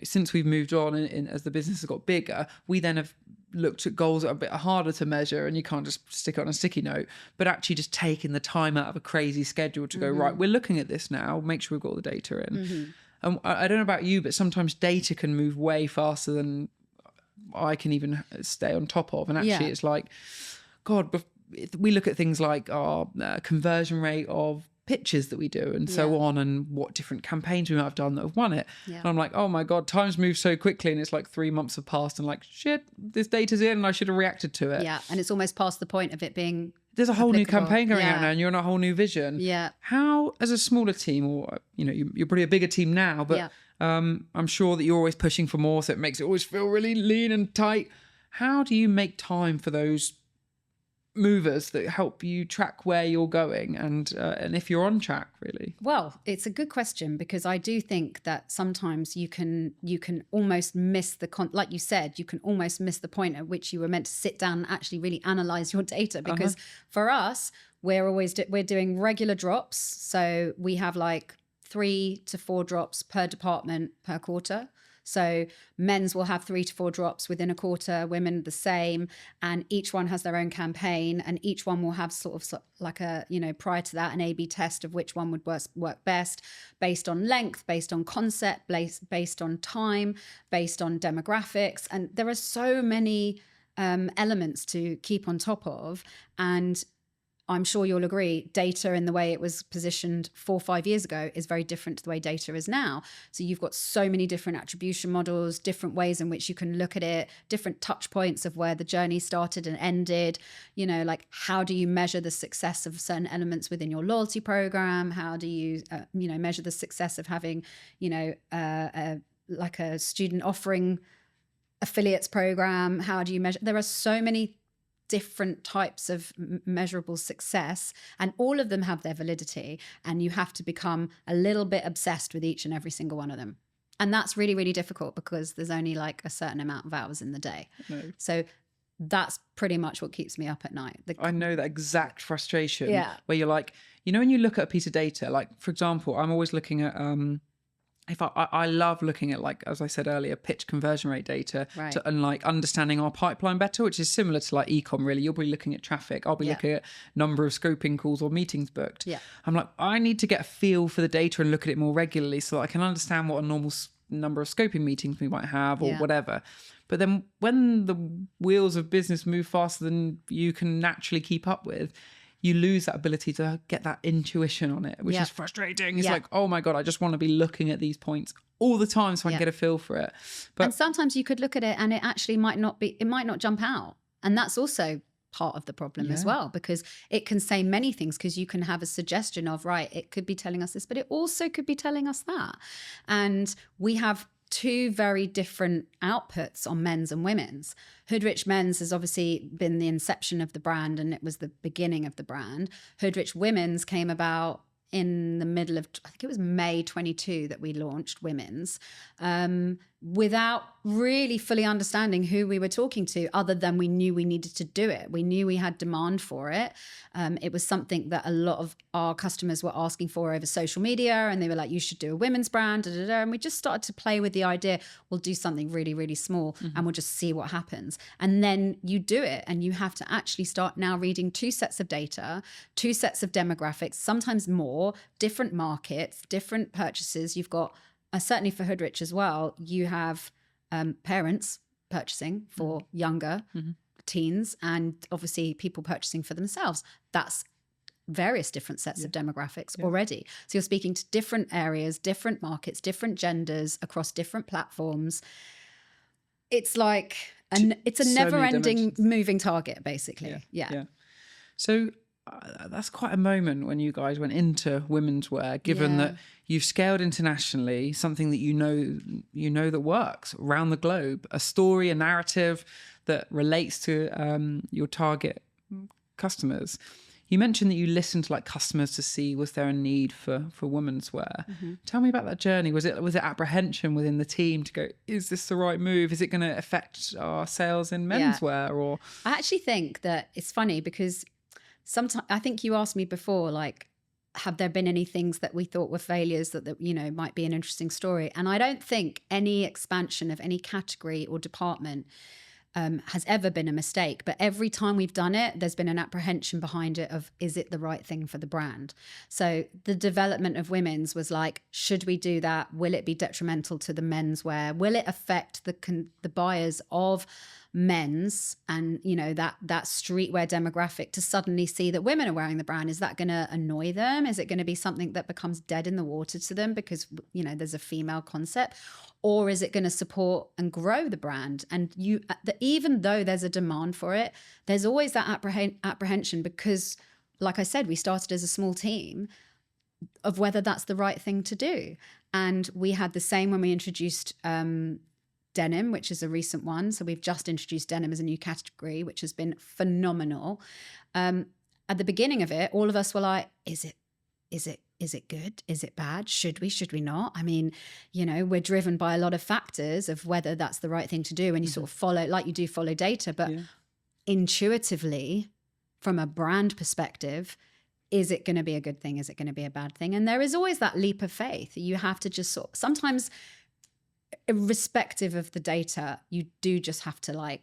since we've moved on as the business has got bigger, we then have looked at goals that are a bit harder to measure, and you can't just stick it on a sticky note, but actually just taking the time out of a crazy schedule to go, right, we're looking at this now, make sure we've got all the data in. And I don't know about you, but sometimes data can move way faster than I can even stay on top of. And actually it's like, God, we look at things like our conversion rate of pitches that we do and so on, and what different campaigns we might have done that have won it. And I'm like, oh my God, time's moved so quickly, and it's like 3 months have passed, and like, shit, this data's in and I should have reacted to it. Yeah, and it's almost past the point of it being there's a whole new campaign going out now, and you're on a whole new vision. Yeah. How, as a smaller team, or you're probably a bigger team now, but I'm sure that you're always pushing for more, so it makes it always feel really lean and tight. How do you make time for those movers that help you track where you're going and if you're on track, really? Well, it's a good question, because I do think that sometimes you can almost miss like you said, you can almost miss the point at which you were meant to sit down and actually really analyze your data, because for us, we're doing regular drops. So we have like 3 to 4 drops per department per quarter. So men's will have 3 to 4 drops within a quarter, women the same, and each one has their own campaign, and each one will have sort of like a, prior to that, an A/B test of which one would work best, based on length, based on concept, based on time, based on demographics. And there are so many elements to keep on top of. And I'm sure you'll agree, data in the way it was positioned 4 or 5 years ago is very different to the way data is now. So you've got so many different attribution models, different ways in which you can look at it, different touch points of where the journey started and ended. Like, how do you measure the success of certain elements within your loyalty program? How do you, measure the success of having, like a student offering affiliates program? How do you measure? There are so many different types of measurable success, and all of them have their validity, and you have to become a little bit obsessed with each and every single one of them. And that's really, really difficult, because there's only like a certain amount of hours in the day. So that's pretty much what keeps me up at night. I know that exact frustration where you're like, when you look at a piece of data, like, for example, I'm always looking at I love looking at, like, as I said earlier, pitch conversion rate data, and like understanding our pipeline better, which is similar to like ecom, really. You'll be looking at traffic. I'll be looking at number of scoping calls or meetings booked. I'm like, I need to get a feel for the data and look at it more regularly so that I can understand what a normal number of scoping meetings we might have or whatever. But then when the wheels of business move faster than you can naturally keep up with, you lose that ability to get that intuition on it, which is frustrating. It's like, oh my God, I just want to be looking at these points all the time so I can get a feel for it. And sometimes you could look at it and it actually might not jump out. And that's also part of the problem as well, because it can say many things, because you can have a suggestion of, right, it could be telling us this, but it also could be telling us that. And we have 2 very different outputs on men's and women's. Hoodrich men's has obviously been the inception of the brand, and it was the beginning of the brand. Hoodrich women's came about in the middle of, I think it was May 22 that we launched women's. without really fully understanding who we were talking to, other than we knew we needed to do it. We knew we had demand for it. It was something that a lot of our customers were asking for over social media, and they were like, you should do a women's brand, da, da, da. And we just started to play with the idea, we'll do something really, really small and we'll just see what happens. And then you do it, and you have to actually start now reading 2 sets of data, 2 sets of demographics, sometimes more, different markets, different purchases. You've got certainly for Hoodrich as well, you have parents purchasing for younger teens, and obviously people purchasing for themselves. That's various different sets of demographics already. So you're speaking to different areas, different markets, different genders across different platforms. It's like, it's a never-ending moving target, basically. Yeah. So that's quite a moment when you guys went into women's wear, given that you've scaled internationally, something that you know that works around the globe, a story, a narrative that relates to your target customers. You mentioned that you listened to like customers to see was there a need for women's wear. Tell me about that journey. Was it apprehension within the team to go, is this the right move? Is it going to affect our sales in men's wear? Or I actually think that it's funny because sometimes, I think you asked me before, like, have there been any things that we thought were failures that might be an interesting story? And I don't think any expansion of any category or department has ever been a mistake. But every time we've done it, there's been an apprehension behind it of, is it the right thing for the brand? So the development of women's was like, should we do that? Will it be detrimental to the menswear? Will it affect the buyers of men's and that streetwear demographic to suddenly see that women are wearing the brand? Is that going to annoy them? Is it going to be something that becomes dead in the water to them because there's a female concept? Or is it going to support and grow the brand? And even though there's a demand for it, there's always that apprehension because, like I said, we started as a small team of whether that's the right thing to do. And we had the same when we introduced denim, which is a recent one. So we've just introduced denim as a new category, which has been phenomenal. At the beginning of it, all of us were like, is it good? Is it bad? Should we not? I mean, we're driven by a lot of factors of whether that's the right thing to do. And you sort of follow, like you do follow data, but intuitively from a brand perspective, is it going to be a good thing? Is it going to be a bad thing? And there is always that leap of faith. You have to just sometimes, irrespective of the data, you do just have to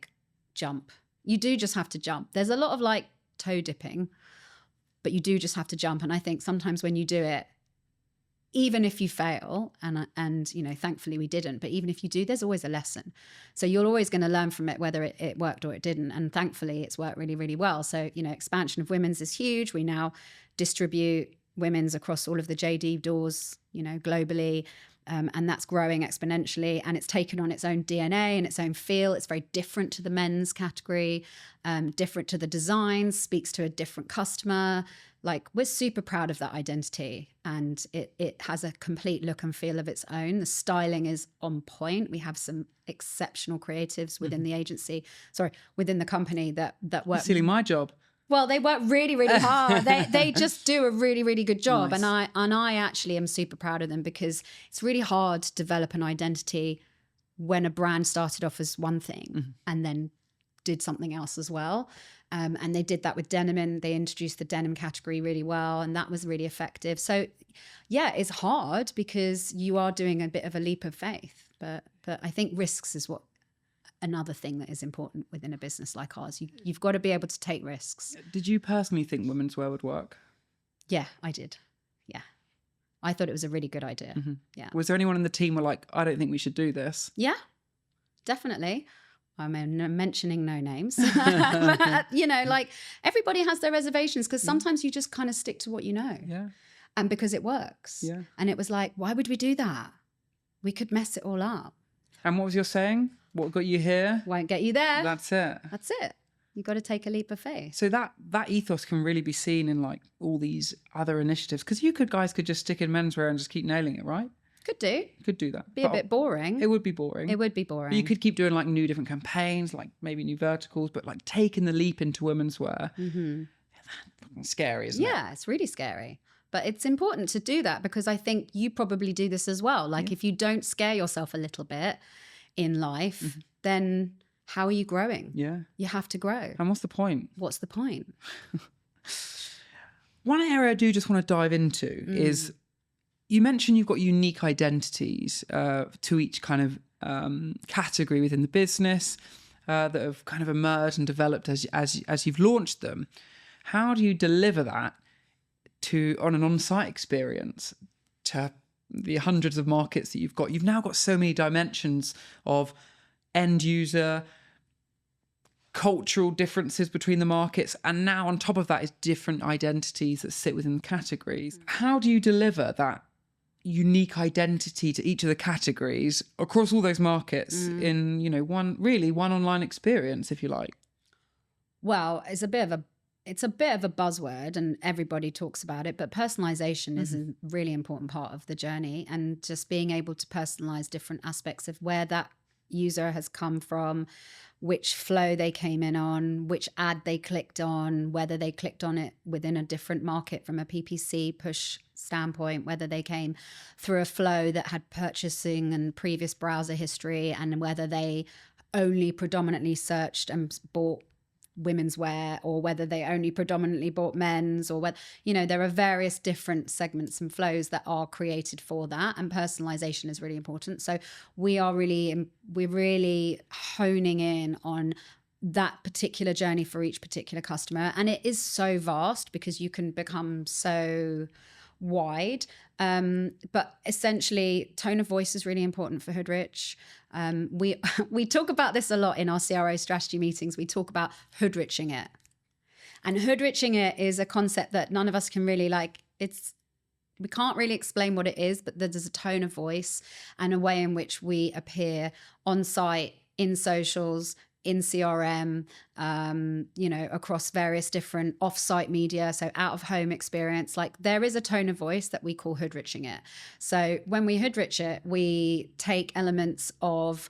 jump. You do just have to jump. There's a lot of toe dipping, but you do just have to jump. And I think sometimes when you do it, even if you fail, and thankfully we didn't, but even if you do, there's always a lesson. So you're always going to learn from it, whether it worked or it didn't. And thankfully it's worked really, really well. So, expansion of women's is huge. We now distribute women's across all of the JD doors, globally. And that's growing exponentially, and it's taken on its own DNA and its own feel. It's very different to the men's category, different to the designs, speaks to a different customer. We're super proud of that identity, and it has a complete look and feel of its own. The styling is on point. We have some exceptional creatives within the agency, within the company that work. You're stealing my job. Well, they work really, really hard. They just do a really, really good job. Nice. And I actually am super proud of them because it's really hard to develop an identity when a brand started off as one thing and then did something else as well. And they did that with denim, and they introduced the denim category really well, and that was really effective. So yeah, it's hard because you are doing a bit of a leap of faith, but I think risks is another thing that is important within a business like ours. You've got to be able to take risks. Did you personally think women's wear would work? Yeah, I did. Yeah. I thought it was a really good idea. Yeah. Was there anyone in the team who were like, I don't think we should do this? Yeah, definitely. I'm mentioning no names. But, everybody has their reservations because sometimes you just kind of stick to what you know. Yeah. And because it works. Yeah. And it was like, why would we do that? We could mess it all up. And what was your saying? What got you here won't get you there. That's it. You got to take a leap of faith. So that ethos can really be seen in all these other initiatives, because guys could just stick in menswear and just keep nailing it, right? Could do that. Be a bit boring. It would be boring. But you could keep doing new different campaigns, maybe new verticals, but taking the leap into women's wear. That's scary, isn't it? Yeah, it's really scary. But it's important to do that because I think you probably do this as well. If you don't scare yourself a little bit, in life, then how are you growing? Yeah. You have to grow. And what's the point? What's the point? One area I do just want to dive into is, you mentioned you've got unique identities to each kind of category within the business that have kind of emerged and developed as you've launched them. How do you deliver that on an on-site experience to the hundreds of markets that you've got? You've now got so many dimensions of end user, cultural differences between the markets, and now on top of that is different identities that sit within the categories. How do you deliver that unique identity to each of the categories across all those markets in, one online experience, if you like? Well, it's a bit of a buzzword and everybody talks about it, but personalization is a really important part of the journey, and just being able to personalize different aspects of where that user has come from, which flow they came in on, which ad they clicked on, whether they clicked on it within a different market from a PPC push standpoint, whether they came through a flow that had purchasing and previous browser history, and whether they only predominantly searched and bought women's wear, or whether they only predominantly bought men's, or whether, there are various different segments and flows that are created for that, and personalization is really important. So we're really honing in on that particular journey for each particular customer, and it is so vast because you can become so wide, but essentially tone of voice is really important for Hoodrich. We talk about this a lot in our CRO strategy meetings. We talk about Hoodriching it, and Hoodriching it is a concept that none of us can really we can't really explain what it is, but there's a tone of voice and a way in which we appear on site, in socials, in CRM, across various different off-site media, so out-of-home experience. There is a tone of voice that we call Hoodriching it. So when we Hoodrich it, we take elements of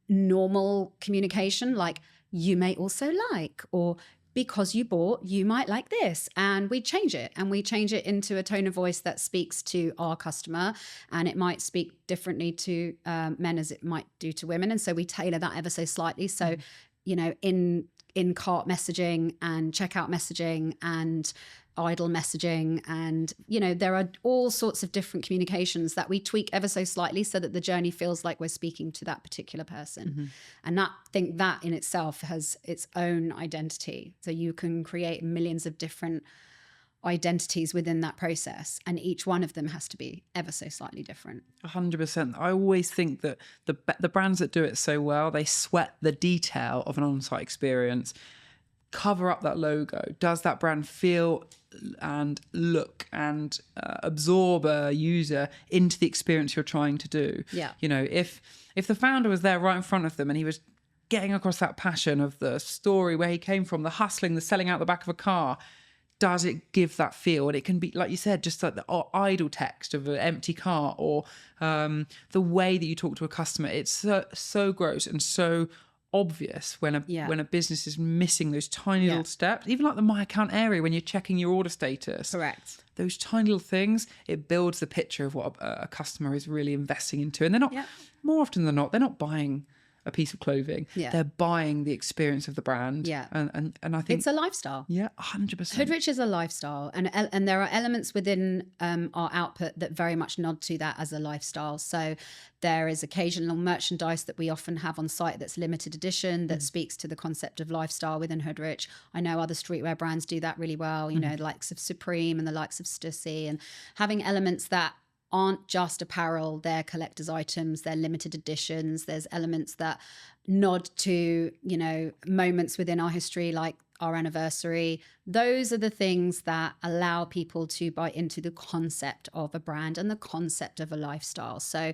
normal communication, like you may also like, or because you bought, you might like this. And we change it into a tone of voice that speaks to our customer. And it might speak differently to men as it might do to women. And so we tailor that ever so slightly. So, in cart messaging and checkout messaging and idle messaging, and there are all sorts of different communications that we tweak ever so slightly so that the journey feels like we're speaking to that particular person. And I think that in itself has its own identity. So you can create millions of different identities within that process, and each one of them has to be ever so slightly different. 100%. I always think that the brands that do it so well, they sweat the detail of an on-site experience, cover up that logo. Does that brand feel and look and absorb a user into the experience you're trying to do? Yeah. If the founder was there right in front of them and he was getting across that passion of the story, where he came from, the hustling, the selling out the back of a car, does it give that feel? And it can be, like you said, just like the idle text of an empty car, or the way that you talk to a customer. It's so gross and so obvious when a business is missing those tiny little steps, even like the My Account area when you're checking your order status. Correct. Those tiny little things, it builds the picture of what a customer is really investing into. And they're not, more often than not, they're not buying a piece of clothing. They're buying the experience of the brand. And I think it's a lifestyle. 100%. Hoodrich is a lifestyle, and there are elements within our output that very much nod to that as a lifestyle. So there is occasional merchandise that we often have on site that's limited edition, that speaks to the concept of lifestyle within Hoodrich. I know other streetwear brands do that really well, the likes of Supreme and the likes of Stussy, and having elements that aren't just apparel, they're collector's items, they're limited editions. There's elements that nod to, moments within our history, like our anniversary. Those are the things that allow people to buy into the concept of a brand and the concept of a lifestyle. So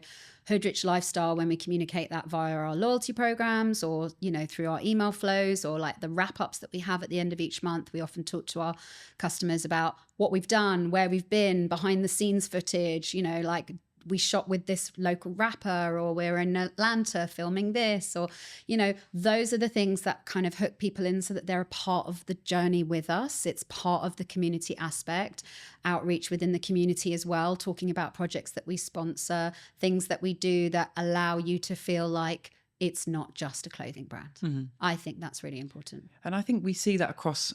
Hoodrich lifestyle, when we communicate that via our loyalty programs, or, through our email flows, or like the wrap-ups that we have at the end of each month, we often talk to our customers about what we've done, where we've been, behind the scenes footage, like we shot with this local rapper, or we're in Atlanta filming this, or, those are the things that kind of hook people in so that they're a part of the journey with us. It's part of the community aspect, outreach within the community as well, talking about projects that we sponsor, things that we do that allow you to feel like it's not just a clothing brand. Mm-hmm. I think that's really important. And I think we see that across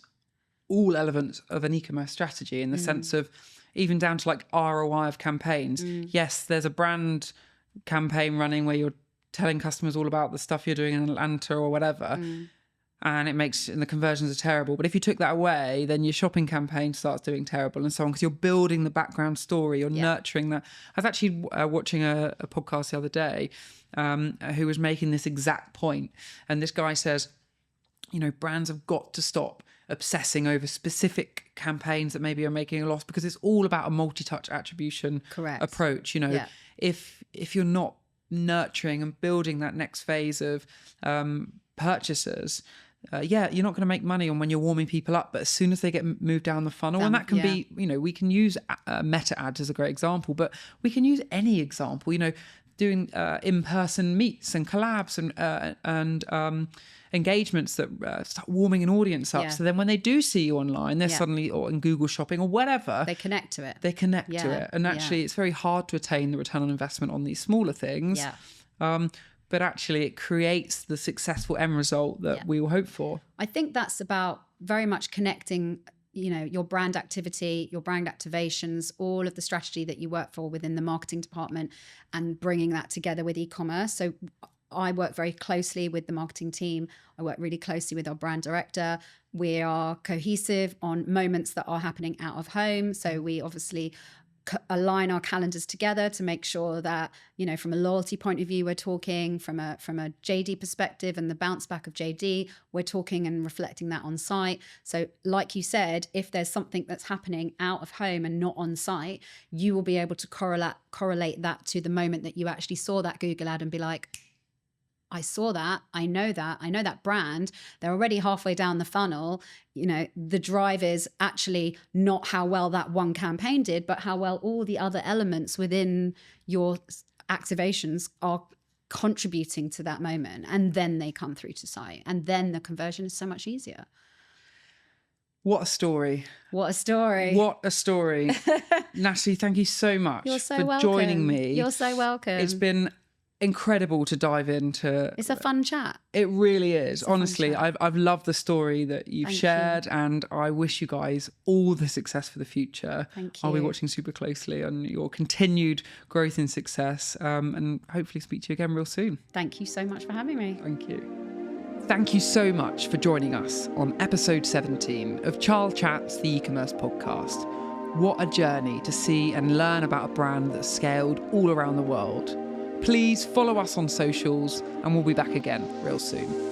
all elements of an e-commerce strategy, in the sense of even down to like ROI of campaigns. Yes, there's a brand campaign running where you're telling customers all about the stuff you're doing in Atlanta or whatever, and the conversions are terrible. But if you took that away, then your shopping campaign starts doing terrible and so on, because you're building the background story, you're nurturing that. I was actually watching a podcast the other day who was making this exact point, and this guy says, brands have got to stop obsessing over specific campaigns that maybe are making a loss, because it's all about a multi-touch attribution approach. If you're not nurturing and building that next phase of purchasers, you're not going to make money on when you're warming people up, but as soon as they get moved down the funnel, and that can be, we can use meta ads as a great example, but we can use any example, doing in-person meets and collabs and engagements that start warming an audience up. So then when they do see you online, they're suddenly, or in Google Shopping or whatever, they connect to it. And actually it's very hard to attain the return on investment on these smaller things. But actually it creates the successful end result that we will hope for. I think that's about very much connecting, your brand activity, your brand activations, all of the strategy that you work for within the marketing department, and bringing that together with e-commerce. So I work very closely with the marketing team. I work really closely with our brand director. We are cohesive on moments that are happening out of home. So we obviously align our calendars together to make sure that, from a loyalty point of view, we're talking from a JD perspective, and the bounce back of JD, we're talking and reflecting that on site. So like you said, if there's something that's happening out of home and not on site, you will be able to correlate that to the moment that you actually saw that Google ad and be like, I saw that. I know that brand. They're already halfway down the funnel. The drive is actually not how well that one campaign did, but how well all the other elements within your activations are contributing to that moment. And then they come through to site. And then the conversion is so much easier. What a story. Natalie, thank you so much for joining me. You're so welcome. It's been incredible to dive into. It's a fun chat. It really is. Honestly, I've loved the story that you've shared, and I wish you guys all the success for the future. Thank you. I'll be watching super closely on your continued growth and success, and hopefully speak to you again real soon. Thank you so much for having me. Thank you. Thank you so much for joining us on episode 17 of CharleChats, the e-commerce podcast. What a journey to see and learn about a brand that's scaled all around the world. Please follow us on socials, and we'll be back again real soon.